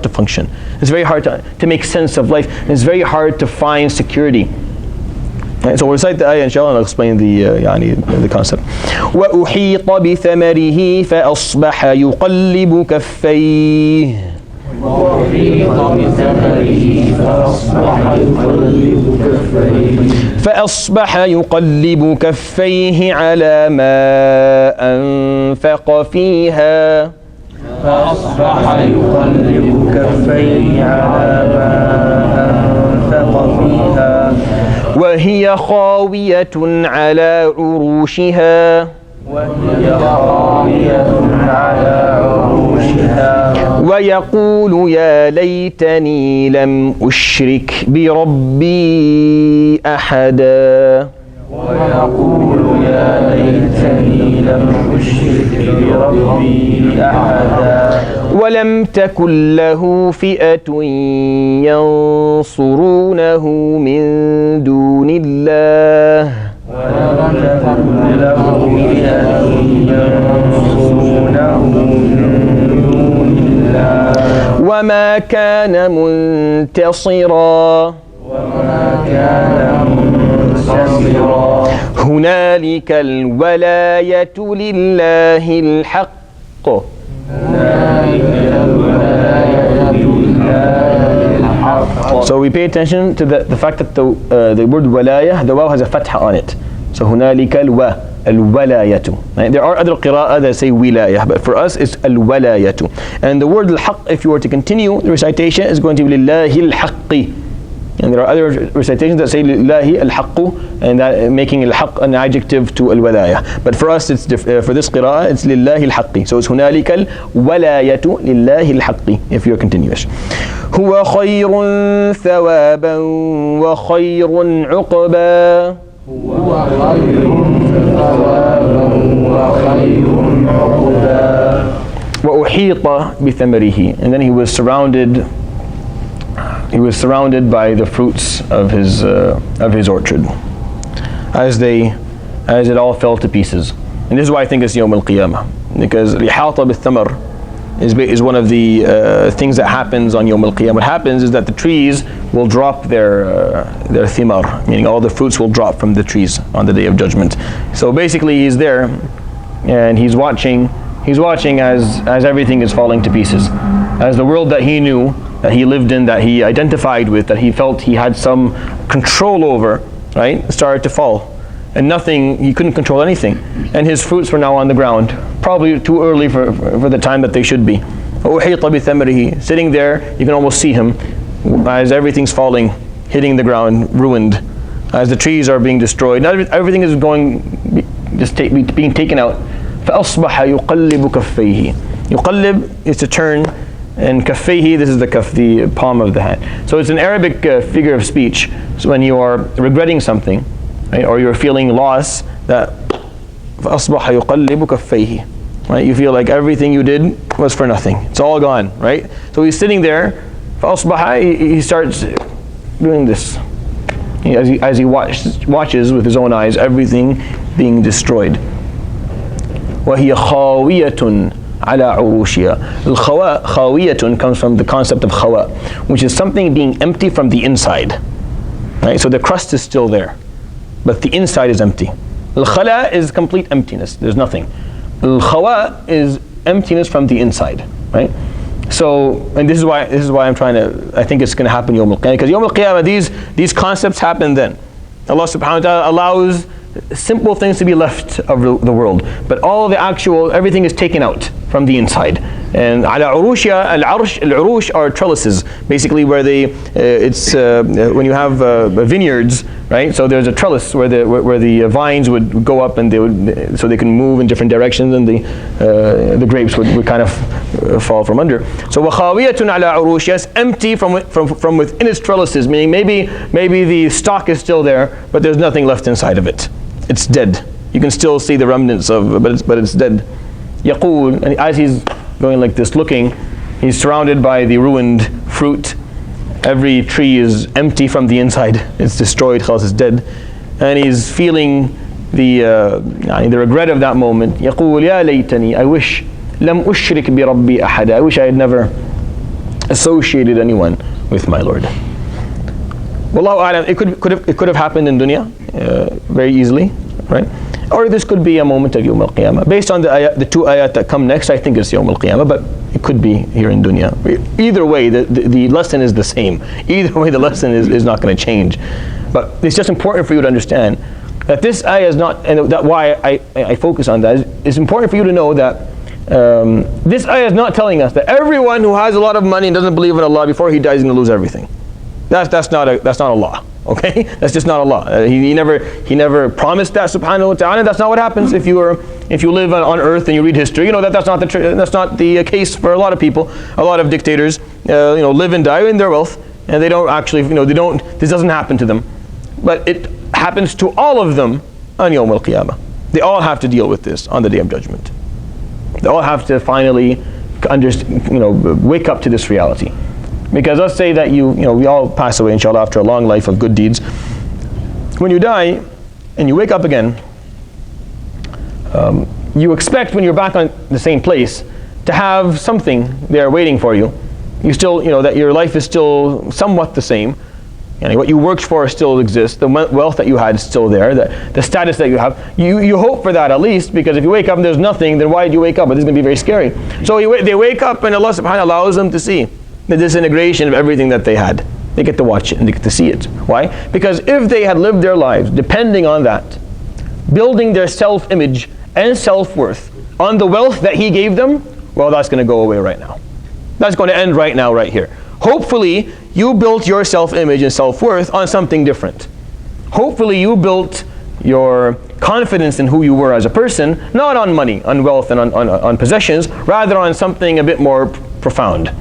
function. It's very hard to make sense of life. And it's very hard to find security. Right, so we'll recite the ayah inshallah and I'll explain the concept. وَأُحِيطَ بِثَمَرِهِ فَأَصْبَحَ يُقَلِّبُ كَفَّيْهِ فأصبح يقلب كفيه على ما أنفق فيها وهي خاوية على عروشها ويقول يا ليتني لم أشرك بربي أحدا ولم تكن له فئة ينصرونه من دون الله وما كان منتصرا هنالك الولاية لله الحق So we pay attention to the fact that the word walaya, the waw has a fatha on it. So هنالك الولاية. Right? There are other qira'ah that say wilayah, but for us it's al-walayatu. And the word al-haq, if you were to continue the recitation, is going to be lillahi al-haqqi. And there are other recitations that say lillahi al-haqqu, and that making al-haq an adjective to al-walayah. But for us, it's for this qira'ah, it's lillahi al-haqqi. So it's هنالك الولاية لله الحق if you're continuous. هو خير ثوابا وخير عقبا وأحيط بثمره, and then he was surrounded by the fruits of his orchard as it all fell to pieces. And this is why I think it's Yawm al-Qiyamah, because الإحاطة بالثمر is one of the things that happens on Yawm al-Qiyamah. What happens is that the trees will drop their thimar, meaning all the fruits will drop from the trees on the Day of Judgment. So basically he's there and he's watching as everything is falling to pieces. As the world that he knew that he lived in, that he identified with, that he felt he had some control over, right, started to fall. And nothing, he couldn't control anything. And his fruits were now on the ground, probably too early for the time that they should be. Sitting there, you can almost see him as everything's falling, hitting the ground, ruined. As the trees are being destroyed, everything is going, being taken out. فَأَصْبَحَ يُقَلِّبُ كَفَّيْهِ. يُقَلِّب is to turn, and كَفَّيْهِ, this is the kaf, the palm of the hand. So it's an Arabic figure of speech. So when you are regretting something, right, or you're feeling loss, that فَأَصْبَحَ يُقَلِّبُ كَفَّيْهِ. Right, you feel like everything you did was for nothing. It's all gone, right? So he's sitting there, فَأَصْبَحَ, he starts doing this. As he watches with his own eyes everything being destroyed. وَهِيَ خَاوِيَةٌ عَلَى عُرُوشِهَا. خَاوِيَةٌ comes from the concept of khawa, which is something being empty from the inside. Right? So the crust is still there, but the inside is empty. Al-khala is complete emptiness. There's nothing. Al-khawa is emptiness from the inside. Right? So, and this is why I'm trying to, I think it's going to happen Yawm al-Qiyamah, because Yawm al-Qiyamah, these concepts happen then. Allah subhanahu wa ta'ala allows simple things to be left of the world, but all the actual, everything is taken out from the inside. And ala urusha, al-urush are trellises, basically where when you have vineyards, right? So there's a trellis where the vines would go up, and so they can move in different directions, and the grapes would kind of fall from under. So وَخَاوِيَةٌ عَلَى عُرُوشِهَا is empty from within its trellises, meaning maybe the stalk is still there, but there's nothing left inside of it. It's dead. You can still see the remnants but it's dead. يَقُول, and as he's going like this, looking, he's surrounded by the ruined fruit. Every tree is empty from the inside. It's destroyed, khalas, it's dead. And he's feeling the regret of that moment. يَقُول يَا لَيْتَنِي, I wish لَمْ أُشْرِكْ بِرَبِّي أَحَدًا, I wish I had never associated anyone with my Lord. Wallahu a'lam, it could have happened in dunya very easily, right? Or this could be a moment of Yawm al-Qiyamah. Based on the two ayat that come next, I think it's Yawm al-Qiyamah, but it could be here in dunya. Either way, the lesson is the same. Either way, the lesson is not going to change. But it's just important for you to understand that this ayah is not, and that's why I focus on that. It's important for you to know that this ayah is not telling us that everyone who has a lot of money and doesn't believe in Allah before he dies is going to lose everything. That's not Allah. Okay, that's just not Allah. He never promised that, subhanahu wa ta'ala. That's not what happens if you live on earth and you read history. You know that's not the case for a lot of people. A lot of dictators, live and die in their wealth, and they don't actually, this doesn't happen to them, but it happens to all of them on Yawm al-Qiyamah. They all have to deal with this on the Day of Judgment. They all have to finally wake up to this reality. Because let's say that we all pass away, inshallah, after a long life of good deeds. When you die and you wake up again, you expect when you're back on the same place to have something there waiting for you. You still, that your life is still somewhat the same. What you worked for still exists. The wealth that you had is still there. The status that you have. You hope for that at least, because if you wake up and there's nothing, then why did you wake up? But this is going to be very scary. So they wake up and Allah subhanahu wa ta'ala allows them to see the disintegration of everything that they had. They get to watch it and they get to see it. Why? Because if they had lived their lives depending on that, building their self-image and self-worth on the wealth that He gave them, well, that's going to go away right now. That's going to end right now, right here. Hopefully, you built your self-image and self-worth on something different. Hopefully, you built your confidence in who you were as a person, not on money, on wealth, and on possessions, rather on something a bit more profound.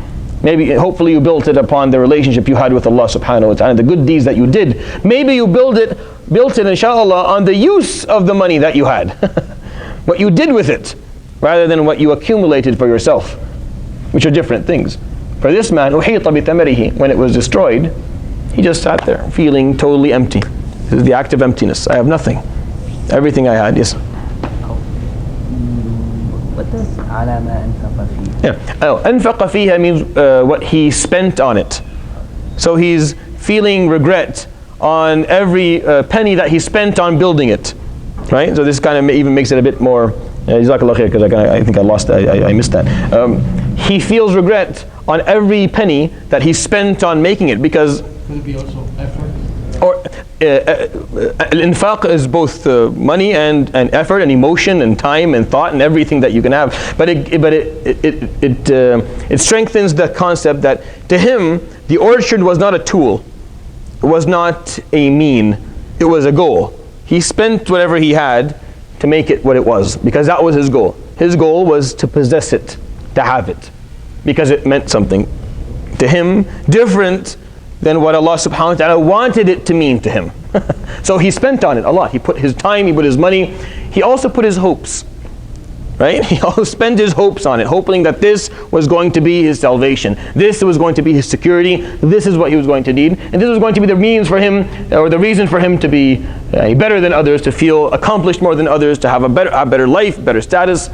Maybe, hopefully you built it upon the relationship you had with Allah subhanahu wa ta'ala, the good deeds that you did. Maybe you built it inshallah on the use of the money that you had. What you did with it, rather than what you accumulated for yourself, which are different things. For this man, أُحِيطَ بِثَمَرِهِ, when it was destroyed, he just sat there, feeling totally empty. This is the act of emptiness. I have nothing. Everything I had, yes. What does عَلَى مَا أَنْفَقَ فِيهِ? أَنْفَقَ فِيهَا means what he spent on it. So he's feeling regret on every penny that he spent on building it. Right? So this kind of even makes it a bit more, Jazakallah khair, because I think I missed that. he feels regret on every penny that he spent on making it, because Could it be also effort? or infaq is both money and effort and emotion and time and thought and everything that you can have. But it strengthens the concept that to him the orchard was not a tool, it was not a mean, it was a goal. He spent whatever he had to make it what it was, because that was his goal. His goal was to possess it, to have it, because it meant something to him different than what Allah subhanahu wa ta'ala wanted it to mean to him. So he spent on it a lot. He put his time, he put his money, he also put his hopes, right? He also spent his hopes on it, hoping that this was going to be his salvation, this was going to be his security, this is what he was going to need, and this was going to be the means for him, or the reason for him to be better than others, to feel accomplished more than others, to have a better life, better status.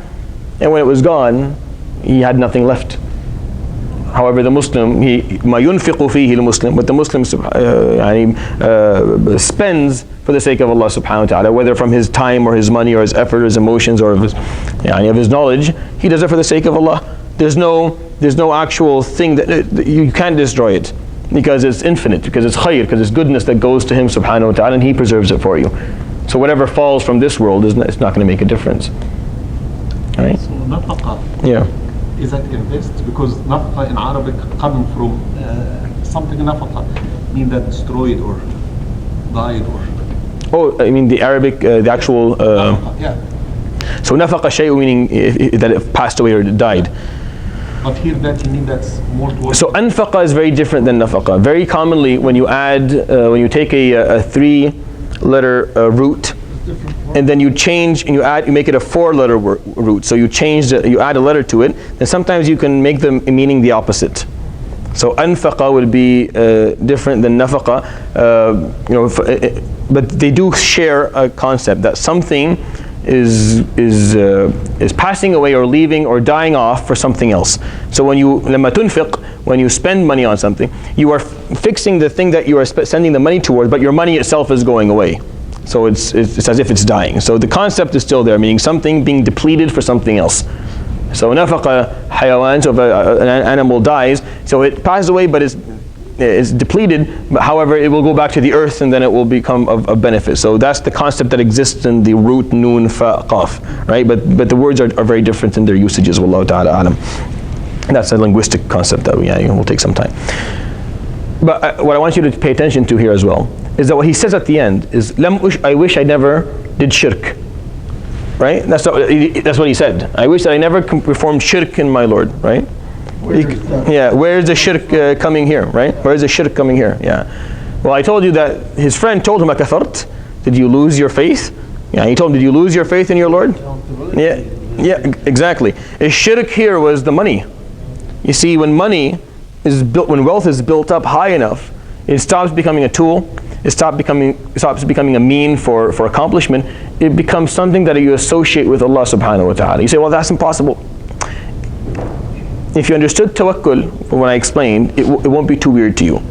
And when it was gone, he had nothing left. However, the Muslim, ما ينفق فيه المسلم, what the Muslim spends for the sake of Allah subhanahu wa ta'ala, whether from his time or his money or his effort or his emotions or of his knowledge, he does it for the sake of Allah. There's no actual thing that you can't destroy it, because it's infinite, because it's khayr, because it's goodness that goes to him subhanahu wa ta'ala, and he preserves it for you. So whatever falls from this world, it's not going to make a difference. Right? So nafaqa. Yeah. Is that invest? Because nafaqa in Arabic come from something nafaqa, mean that destroyed or died or. Oh, I mean the Arabic, the actual. Yeah. So nafaqa shay'u, meaning that it passed away or it died. But here that you mean that's more towards. So anfaqa is very different than nafaqa. Very commonly, when you add, when you take a 3-letter root, and then you change and you make it a 4-letter root. So you you add a letter to it, then sometimes you can make them meaning the opposite. So anfaqa would be different than nafaqa, but they do share a concept that something is passing away or leaving or dying off for something else. So when you لما تنفق, when you spend money on something, you are fixing the thing that you are sending the money towards, but your money itself is going away. So it's as if it's dying. So the concept is still there, meaning something being depleted for something else. So nafaqa hayawan, so if an animal dies, so it passes away, but it's depleted. But however, it will go back to the earth, and then it will become of benefit. So that's the concept that exists in the root noon fa qaf, right? But the words are very different in their usages. Wallahu ta'ala alam. And that's a linguistic concept that will take some time. But what I want you to pay attention to here as well is that what he says at the end is, I wish I never did shirk. Right? That's what he said. I wish that I never performed shirk in my Lord. Right? Where is the shirk coming here? Right? Where is the shirk coming here? Yeah. Well, I told you that his friend told him, "Akathart? Did you lose your faith?" Yeah. He told him, "Did you lose your faith in your Lord?" Yeah. Yeah. Exactly. The shirk here was the money. You see, when money is built, when wealth is built up high enough, it stops becoming a tool. It stops becoming a mean for accomplishment. It becomes something that you associate with Allah subhanahu wa ta'ala. You say, well, that's impossible. If you understood tawakkul, when I explained, it won't be too weird to you.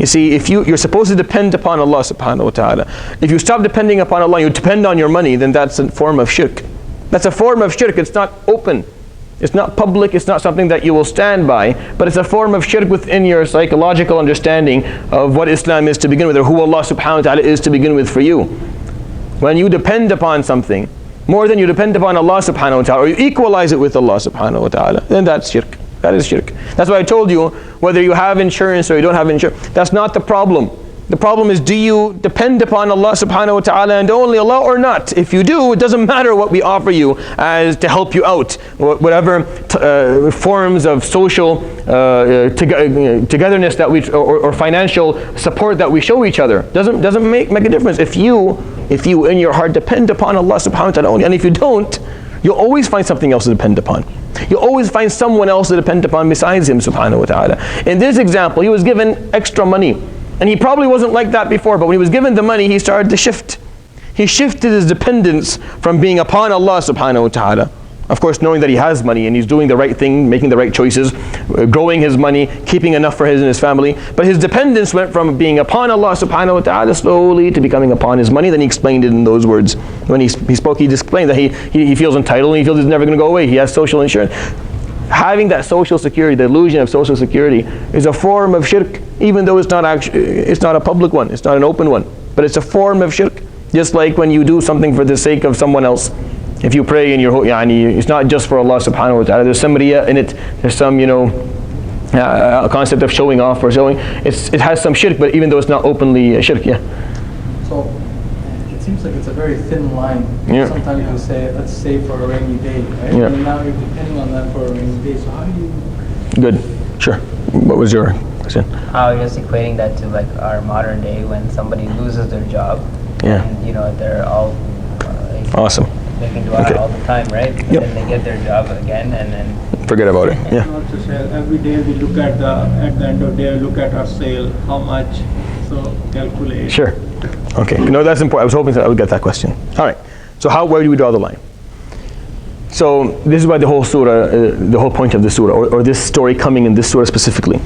You see, if you're supposed to depend upon Allah subhanahu wa ta'ala. If you stop depending upon Allah, you depend on your money, then that's a form of shirk. That's a form of shirk. It's not open. It's not public, it's not something that you will stand by, but it's a form of shirk within your psychological understanding of what Islam is to begin with, or who Allah subhanahu wa ta'ala is to begin with for you. When you depend upon something more than you depend upon Allah subhanahu wa ta'ala, or you equalize it with Allah subhanahu wa ta'ala, then that's shirk. That is shirk. That's why I told you, whether you have insurance or you don't have insurance, that's not the problem. The problem is, do you depend upon Allah subhanahu wa ta'ala and only Allah or not? If you do, it doesn't matter what we offer you as to help you out, whatever forms of social togetherness that we, or financial support that we show each other. Doesn't make a difference. If you in your heart depend upon Allah subhanahu wa ta'ala only, and if you don't, you'll always find something else to depend upon. You'll always find someone else to depend upon besides him subhanahu wa ta'ala. In this example, he was given extra money. And he probably wasn't like that before, but when he was given the money, he started to shift. He shifted his dependence from being upon Allah subhanahu wa ta'ala. Of course, knowing that he has money and he's doing the right thing, making the right choices, growing his money, keeping enough for his and his family. But his dependence went from being upon Allah subhanahu wa ta'ala slowly to becoming upon his money. Then he explained it in those words. When he spoke, he explained that he feels entitled and he feels it's never going to go away. He has social insurance. Having that social security, the illusion of social security, is a form of shirk, even though it's not a public one, it's not an open one, but it's a form of shirk. Just like when you do something for the sake of someone else. If you pray in your, it's not just for Allah subhanahu wa ta'ala. There's somebody in it. There's some, a concept of showing off or showing. It has some shirk, but even though it's not openly shirk, So it seems like it's a very thin line. Yeah. Sometimes you say, let's save for a rainy day, right? Yeah. And now you're depending on that for a rainy day. So how do you? Good. Sure. What was your question? I was just equating that to like our modern day when somebody loses their job. Yeah. And they're all Awesome. making dua all the time, right? And Yep. then they get their job again, and then Forget about it. Yeah. Not to say every day we look at the end of the day, look at our sale, how much, so calculate. Sure. Okay. No, that's important. I was hoping that I would get that question. All right. So where do we draw the line? So this is why the whole surah, the whole point of the surah, or this story coming in this surah specifically,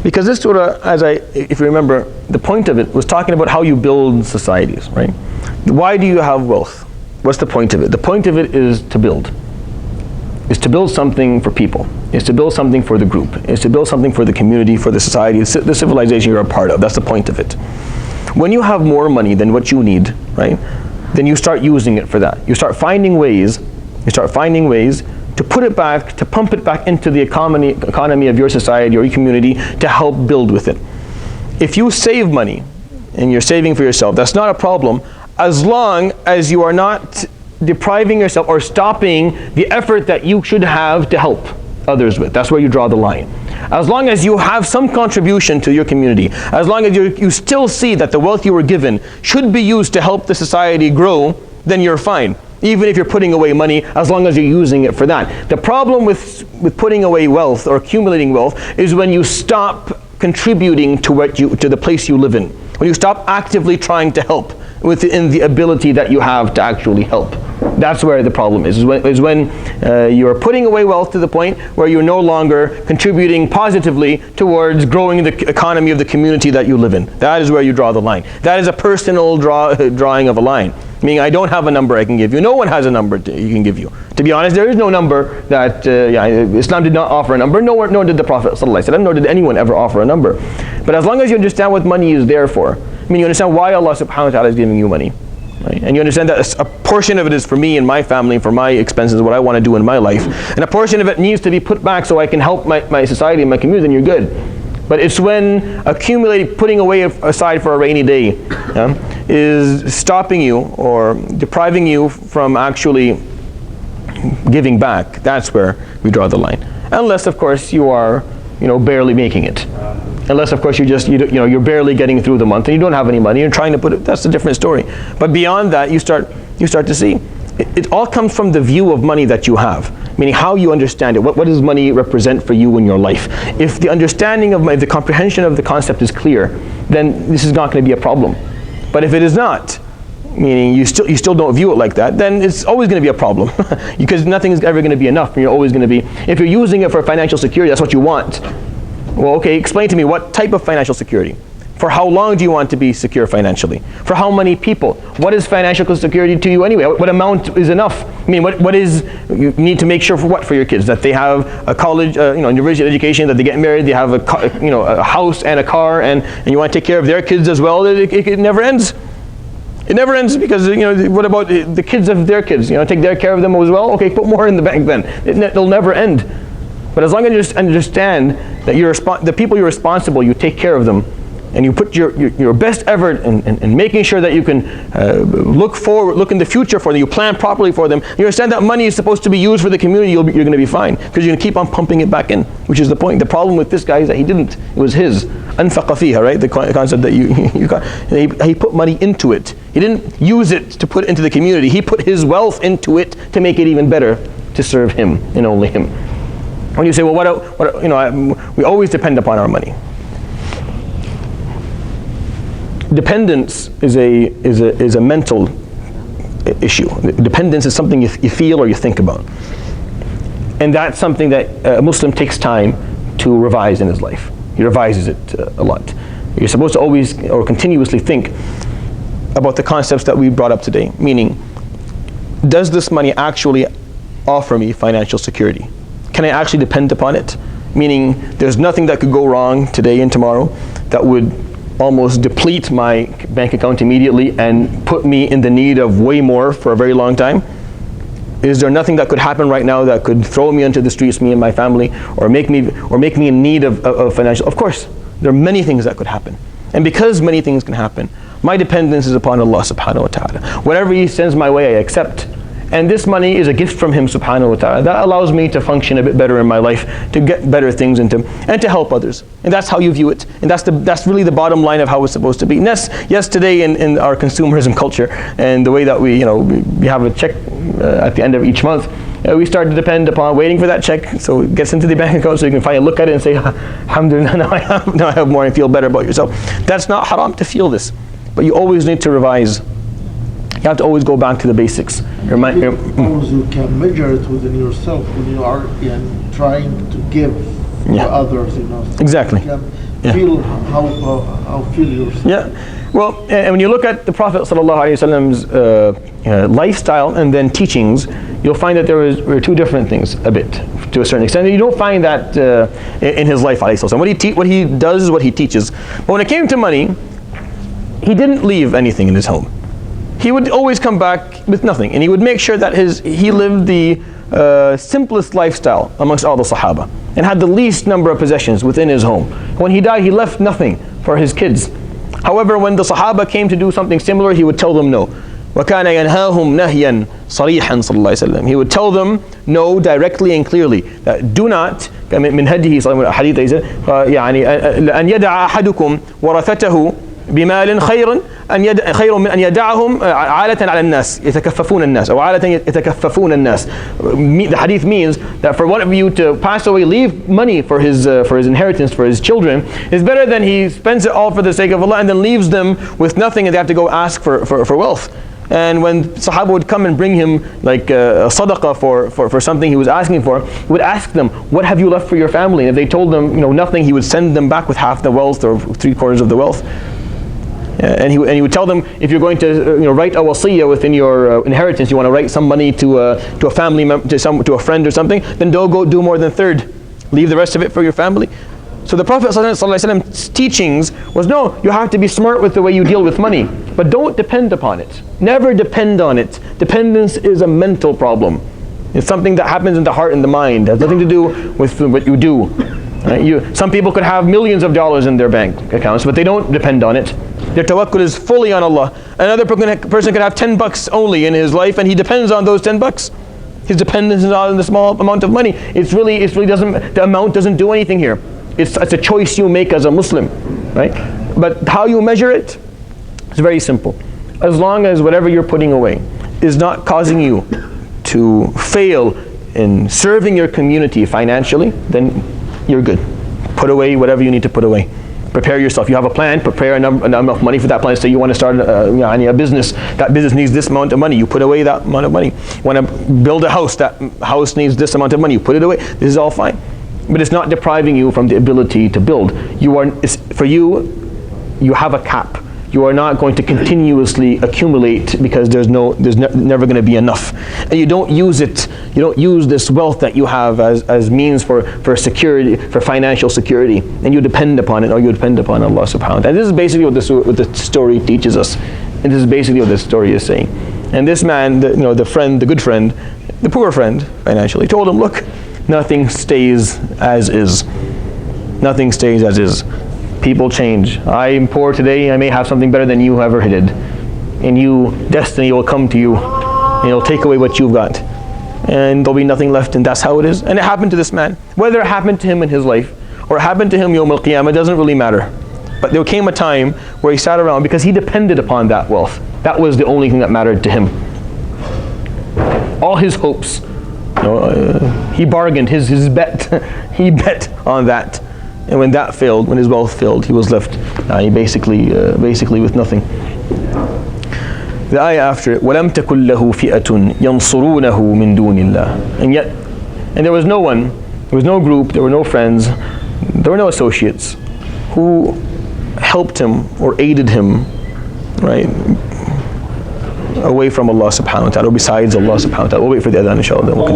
because this surah, if you remember, the point of it was talking about how you build societies, right? Why do you have wealth? What's the point of it? The point of it is to build. Is to build something for people. Is to build something for the group. Is to build something for the community, for the society, the civilization you're a part of. That's the point of it. When you have more money than what you need, right, then you start using it for that. You start finding ways to put it back, to pump it back into the economy of your society or your community to help build with it. If you save money and you're saving for yourself, that's not a problem, as long as you are not depriving yourself or stopping the effort that you should have to help others with. That's where you draw the line. As long as you have some contribution to your community, as long as you still see that the wealth you were given should be used to help the society grow, then you're fine. Even if you're putting away money, as long as you're using it for that. The problem with putting away wealth or accumulating wealth is when you stop contributing to the place you live in. When you stop actively trying to help within the ability that you have to actually help. That's where the problem is when you're putting away wealth to the point where you're no longer contributing positively towards growing the economy of the community that you live in. That is where you draw the line. That is a personal drawing of a line. Meaning I don't have a number I can give you. No one has a number you can give you. To be honest, there is no number that, Islam did not offer a number, nor did the Prophet ﷺ, nor did anyone ever offer a number. But as long as you understand what money is there for, you understand why Allah subhanahu wa ta'ala is giving you money. Right? And you understand that a portion of it is for me and my family, for my expenses, what I want to do in my life. And a portion of it needs to be put back so I can help my society and my community, then you're good. But it's when accumulating, putting away aside for a rainy day is stopping you or depriving you from actually giving back. That's where we draw the line. Unless, of course, you are barely making it. Unless, of course, you're barely getting through the month and you don't have any money. You're trying to put it. That's a different story. But beyond that, you start to see. It all comes from the view of money that you have, meaning how you understand it. What does money represent for you in your life? If the understanding of the comprehension of the concept is clear, then this is not going to be a problem. But if it is not, meaning you still don't view it like that, then it's always going to be a problem because nothing is ever going to be enough. And you're always going to be, if you're using it for financial security, that's what you want. Well, okay, explain to me what type of financial security. For how long do you want to be secure financially? For how many people? What is financial security to you anyway? What amount is enough? I mean, what is, you need to make sure for your kids? That they have a college, university education, that they get married, they have a house and a car, and you want to take care of their kids as well. It never ends. It never ends because, what about the kids of their kids? Take their care of them as well? Okay, put more in the bank then. It'll never end. But as long as you just understand that the people you're responsible, you take care of them, and you put your best effort in making sure that you can look in the future for them, you plan properly for them, you understand that money is supposed to be used for the community, you're going to be fine. Because you're going to keep on pumping it back in, which is the point. The problem with this guy is that he didn't. It was his. Anfaqa fiha, right? The concept that you got. He put money into it. He didn't use it to put it into the community. He put his wealth into it to make it even better, to serve him and only him. When you say, well, we always depend upon our money. Dependence is a mental issue. Dependence is something you feel or you think about. And that's something that a Muslim takes time to revise in his life. He revises it a lot. You're supposed to always or continuously think about the concepts that we brought up today. Meaning, does this money actually offer me financial security? can I actually depend upon it? Meaning, there's nothing that could go wrong today and tomorrow that would almost deplete my bank account immediately and put me in the need of way more for a very long time? Is there nothing that could happen right now that could throw me into the streets, me and my family, or make me in need of financial? Of course, there are many things that could happen. And because many things can happen, my dependence is upon Allah subhanahu wa ta'ala. Whatever He sends my way, I accept. And this money is a gift from Him subhanahu wa ta'ala. That allows me to function a bit better in my life, to get better things and to help others. And that's how you view it. And that's really the bottom line of how it's supposed to be. And yes, today in our consumerism culture and the way that we have a check at the end of each month, we start to depend upon waiting for that check so it gets into the bank account so you can finally look at it and say, alhamdulillah, now I have more and feel better about yourself. That's not haram to feel this. But you always need to revise. You have to always go back to the basics. You can measure it within yourself when you are trying to give to others. Exactly. You can feel how feel yourself. Yeah. Well, and when you look at the Prophet ﷺ's lifestyle and then teachings, you'll find that there were two different things a bit, to a certain extent. And you don't find that in his life, ﷺ. What he does is what he teaches. But when it came to money, he didn't leave anything in his home. He would always come back with nothing, and he would make sure that he lived the simplest lifestyle amongst all the Sahaba, and had the least number of possessions within his home. When he died, he left nothing for his kids. However, when the Sahaba came to do something similar, he would tell them no. وَكَانَ يَنْهَاهُمْ نَهْيًا صَرِيحًا صلى الله عليه وسلم. He would tell them no directly and clearly, that do not, من هديه صلى الله عليه وسلم, يعني أن يدع أحدكم ورثته بمال خير من أن يدعهم عالة على الناس يتكففون الناس أو عالة يتكففون الناس. The hadith means that for one of you to pass away, leave money for his inheritance, for his children, is better than he spends it all for the sake of Allah and then leaves them with nothing and they have to go ask for wealth. And when Sahaba would come and bring him like a sadaqah for something he was asking for, he would ask them, what have you left for your family? And if they told them nothing, he would send them back with half the wealth or 3/4 of the wealth. And he would tell them, if you're going to write a wasiyah within your inheritance, you want to write some money to a family member, to a friend or something, then don't go do more than a third. Leave the rest of it for your family. So the Prophet ﷺ's teachings was, no, you have to be smart with the way you deal with money, but don't depend upon it. Never depend on it. Dependence is a mental problem. It's something that happens in the heart and the mind. It has nothing to do with what you do. Right? Some people could have millions of dollars in their bank accounts, but they don't depend on it. Their tawakkul is fully on Allah. Another person could have $10 only in his life, and he depends on those $10. His dependence is on the small amount of money. The amount doesn't do anything here. It's a choice you make as a Muslim, right? But how you measure it, it's very simple. As long as whatever you're putting away is not causing you to fail in serving your community financially, then you're good. Put away whatever you need to put away. Prepare yourself. You have a plan, prepare enough money for that plan. Say you want to start a business. That business needs this amount of money. You put away that amount of money. You want to build a house. That house needs this amount of money. You put it away. This is all fine. But it's not depriving you from the ability to build. For you have a cap. You are not going to continuously accumulate because there's never going to be enough. And you don't use it. You don't use this wealth that you have as means for security, for financial security. And you depend upon it, or you depend upon Allah subhanahu wa ta'ala. And this is basically what the story teaches us. And this is basically what the story is saying. And this man, the good friend, the poor friend financially, told him, look, nothing stays as is. Nothing stays as is. People change. I am poor today, I may have something better than you ever did. And destiny will come to you, and it'll take away what you've got. And there'll be nothing left, and that's how it is. And it happened to this man. Whether it happened to him in his life, or it happened to him Yawm al-Qiyamah, doesn't really matter. But there came a time where he sat around because he depended upon that wealth. That was the only thing that mattered to him. All his hopes, he bargained, his bet, he bet on that. And when that failed, when his wealth failed, he was left basically with nothing. The ayah after it, وَلَمْ تَكُنْ لَهُ فِئَةٌ يَنْصُرُونَهُ مِنْ دُونِ اللَّهِ. And there was no one, there was no group, there were no friends, there were no associates who helped him or aided him, right, away from Allah subhanahu wa ta'ala, or besides Allah subhanahu wa ta'ala. We'll wait for the adhan, inshallah, then we'll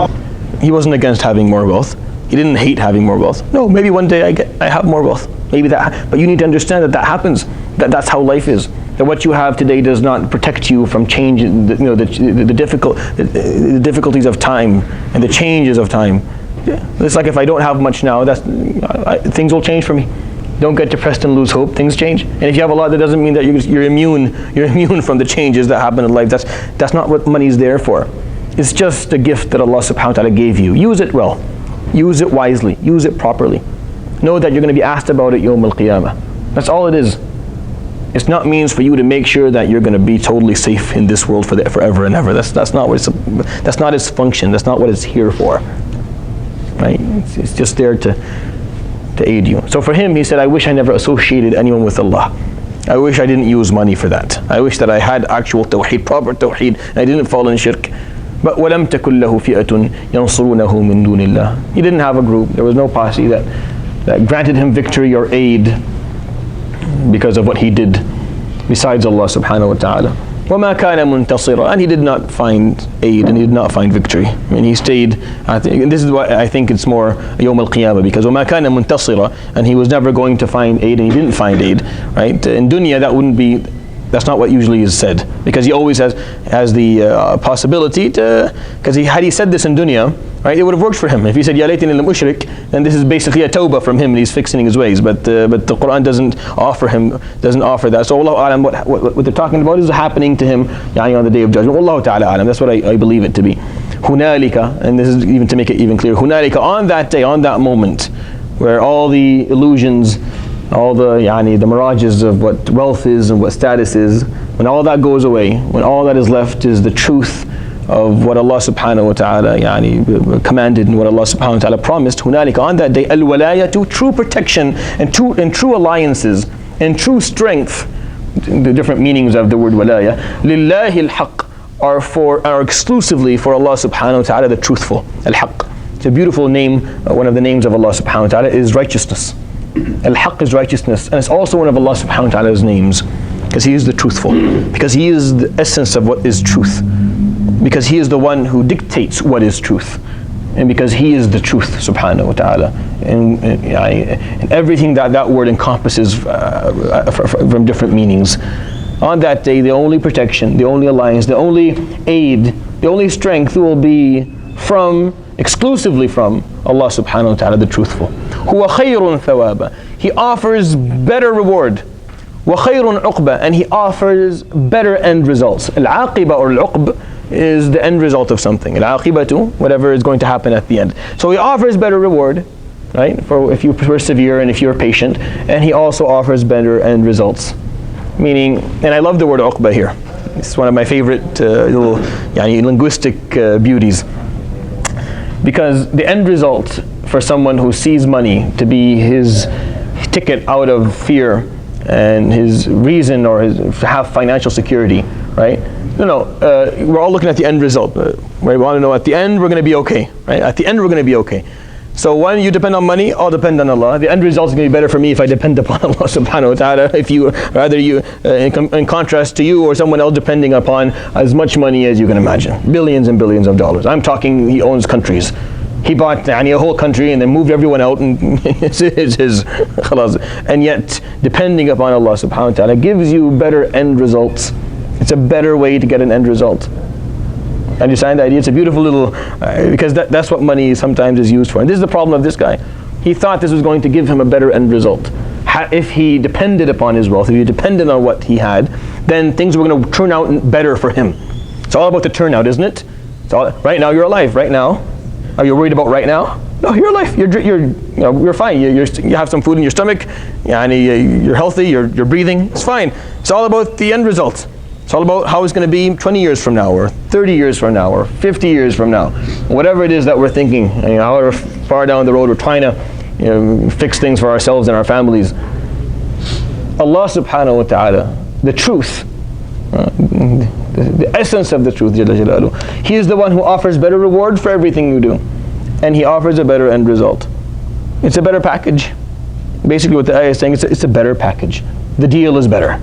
continue. He wasn't against having more wealth. He didn't hate having more wealth. No, maybe one day I have more wealth. Maybe that, but you need to understand that happens. That's how life is. That what you have today does not protect you from changing. The difficulties of time and the changes of time. It's like if I don't have much now, things will change for me. Don't get depressed and lose hope. Things change. And if you have a lot, that doesn't mean that you're immune. You're immune from the changes that happen in life. That's not what money is there for. It's just a gift that Allah subhanahu wa ta'ala gave you. Use it well. Use it wisely. Use it properly. Know that you're going to be asked about it Yawm al-Qiyamah. That's all it is. It's not means for you to make sure that you're going to be totally safe in this world forever and ever. That's not its function. That's not what it's here for. Right? It's just there to aid you. So for him, he said, I wish I never associated anyone with Allah. I wish I didn't use money for that. I wish that I had actual tawheed, proper tawheed, and I didn't fall in shirk. But وَلَمْ تَكُنْ لَهُ فِئَةٌ يَنْصُرُونَهُ مِنْ دُونِ اللَّهِ. He didn't have a group. There was no posse that granted him victory or aid because of what he did besides Allah subhanahu wa ta'ala. وَمَا كَانَ مُنْتَصِرًا. And he did not find aid and he did not find victory. I mean, he stayed, and this is why I think it's more Yawm al-Qiyamah, because وَمَا كَانَ مُنْتَصِرًا, and he was never going to find aid and he didn't find aid. Right? In dunya, that's not what usually is said, because he always has the possibility to, because had he said this in dunya, right, it would have worked for him. If he said Ya laytani lam ushrik, then this is basically a tawbah from him and he's fixing his ways. But the Quran doesn't offer that. So Allah alam, what they're talking about is happening to him on the day of judgment. Wallahu ta'ala alam. That's what I believe it to be. Hunalika, and this is even to make it even clearer, Hunalika, on that day, on that moment, where all the illusions, all the mirages of what wealth is and what status is, when all that goes away, when all that is left is the truth of what Allah subhanahu wa ta'ala commanded and what Allah subhanahu wa ta'ala promised, hunalika, on that day, al-walayatu, true protection and true alliances and true strength, the different meanings of the word walaya, lillahi al-haq, are exclusively for Allah subhanahu wa ta'ala, the truthful, al-haq. It's a beautiful name. One of the names of Allah subhanahu wa ta'ala is righteousness. Al-haq is righteousness, and it's also one of Allah subhanahu wa ta'ala's names, because He is the truthful, because He is the essence of what is truth, because He is the one who dictates what is truth, and because He is the truth subhanahu wa ta'ala, and everything that word encompasses from different meanings. On that day, the only protection, the only alliance, the only aid, the only strength will be exclusively from Allah subhanahu wa ta'ala, the truthful. Huwa khayrun thawaba. He offers better reward. Wa khayrun uqba, and He offers better end results. Al-aqiba or al-uqb is the end result of something. Al-aqibatu, whatever is going to happen at the end. So He offers better reward, right? For if you persevere and if you're patient, and He also offers better end results. Meaning, and I love the word uqba here. It's one of my favorite little linguistic beauties. Because the end result for someone who sees money to be his ticket out of fear and his reason or to have financial security, right? We're all looking at the end result. Right? We want to know at the end we're going to be okay, right? At the end we're going to be okay. So when you depend on money, I'll depend on Allah. The end result is going to be better for me if I depend upon Allah subhanahu wa ta'ala. In contrast to you or someone else depending upon as much money as you can imagine. Billions and billions of dollars. I'm talking, he owns countries. He bought a whole country and then moved everyone out and it's his. And yet, depending upon Allah subhanahu wa ta'ala gives you better end results. It's a better way to get an end result. Understand the idea? It's a beautiful little, because that's what money sometimes is used for. And this is the problem of this guy. He thought this was going to give him a better end result. If he depended upon his wealth, if he depended on what he had, then things were going to turn out better for him. It's all about the turnout, isn't it? Right now you're alive. Right now, are you worried about right now? No, you're alive. You're fine. You have some food in your stomach. You're healthy. You're breathing. It's fine. It's all about the end result. It's all about how it's going to be 20 years from now, or 30 years from now, or 50 years from now. Whatever it is that we're thinking, however far down the road we're trying to fix things for ourselves and our families. Allah subhanahu wa ta'ala, the truth, the essence of the truth, Jalla Jalaluhu, He is the one who offers better reward for everything you do. And He offers a better end result. It's a better package. Basically what the ayah is saying, it's a better package. The deal is better.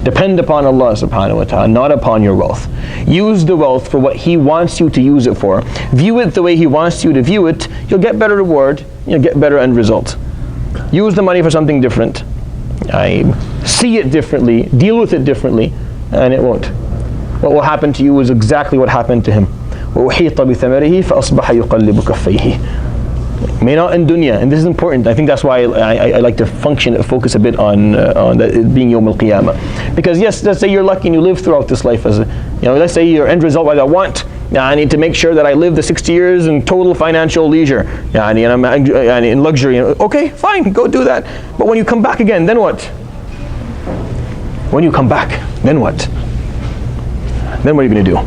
Depend upon Allah subhanahu wa ta'ala, not upon your wealth. Use the wealth for what He wants you to use it for. View it the way He wants you to view it. You'll get better reward, you'll get better end result. Use the money for something different. See it differently, deal with it differently, and it won't. What will happen to you is exactly what happened to him. وَأُحِيطَ بِثَمَرِهِ فَأَصْبَحَ يُقَلِّبُ كَفَّيْهِ. May not in dunya, and this is important. I think that's why I like to focus a bit on it being Yawm al-Qiyamah. Because yes, let's say you're lucky and you live throughout this life as let's say your end result was I want. I need to make sure that I live the 60 years in total financial leisure. And I'm in luxury. Okay, fine, go do that. But when you come back again, then what? When you come back, then what? Then what are you going to do?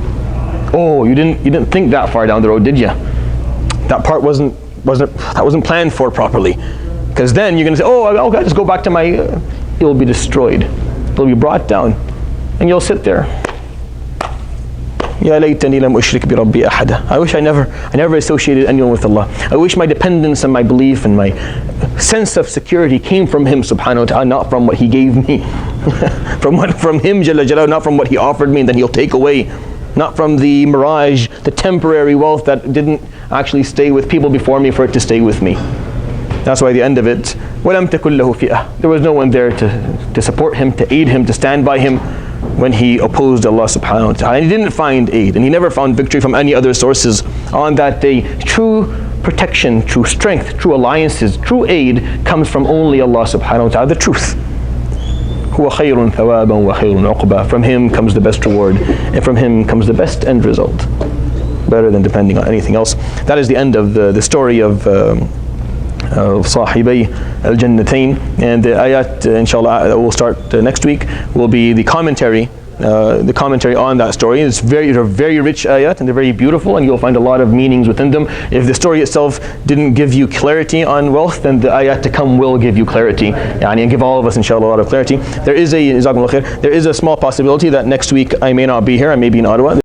Oh, you didn't think that far down the road, did you? That part wasn't planned for properly. Because then you're going to say, oh, okay, just go back to my. It'll be destroyed. It'll be brought down, and you'll sit there. Ya laytani lam ushrik bi rabbi ahada. I wish I never associated anyone with Allah. I wish my dependence and my belief and my sense of security came from Him subhanahu wa ta'ala, not from what He gave me. from Him Jalla Jalaluhu, not from what He offered me and then He'll take away. Not from the mirage, the temporary wealth that didn't actually stay with people before me for it to stay with me. That's why the end of it, وَلَمْ تَكُنْ لَهُ فِئَةٌ. There was no one there to support him, to aid him, to stand by him when he opposed Allah subhanahu wa ta'ala. And he didn't find aid, and he never found victory from any other sources on that day. True protection, true strength, true alliances, true aid comes from only Allah subhanahu wa ta'ala, the truth. هُوَ خَيْرٌ ثَوَابًا وَخَيْرٌ عُقْبًا. From Him comes the best reward, and from Him comes the best end result. Better than depending on anything else. That is the end of the story of صاحبي الجنتين, and the ayat inshallah that will start next week will be the commentary on that story. They're very rich ayat, and they're very beautiful, and you'll find a lot of meanings within them. If the story itself didn't give you clarity on wealth, then the ayat to come will give you clarity, and give all of us inshallah a lot of clarity. There is a small possibility that next week I may not be here, I may be in Ottawa.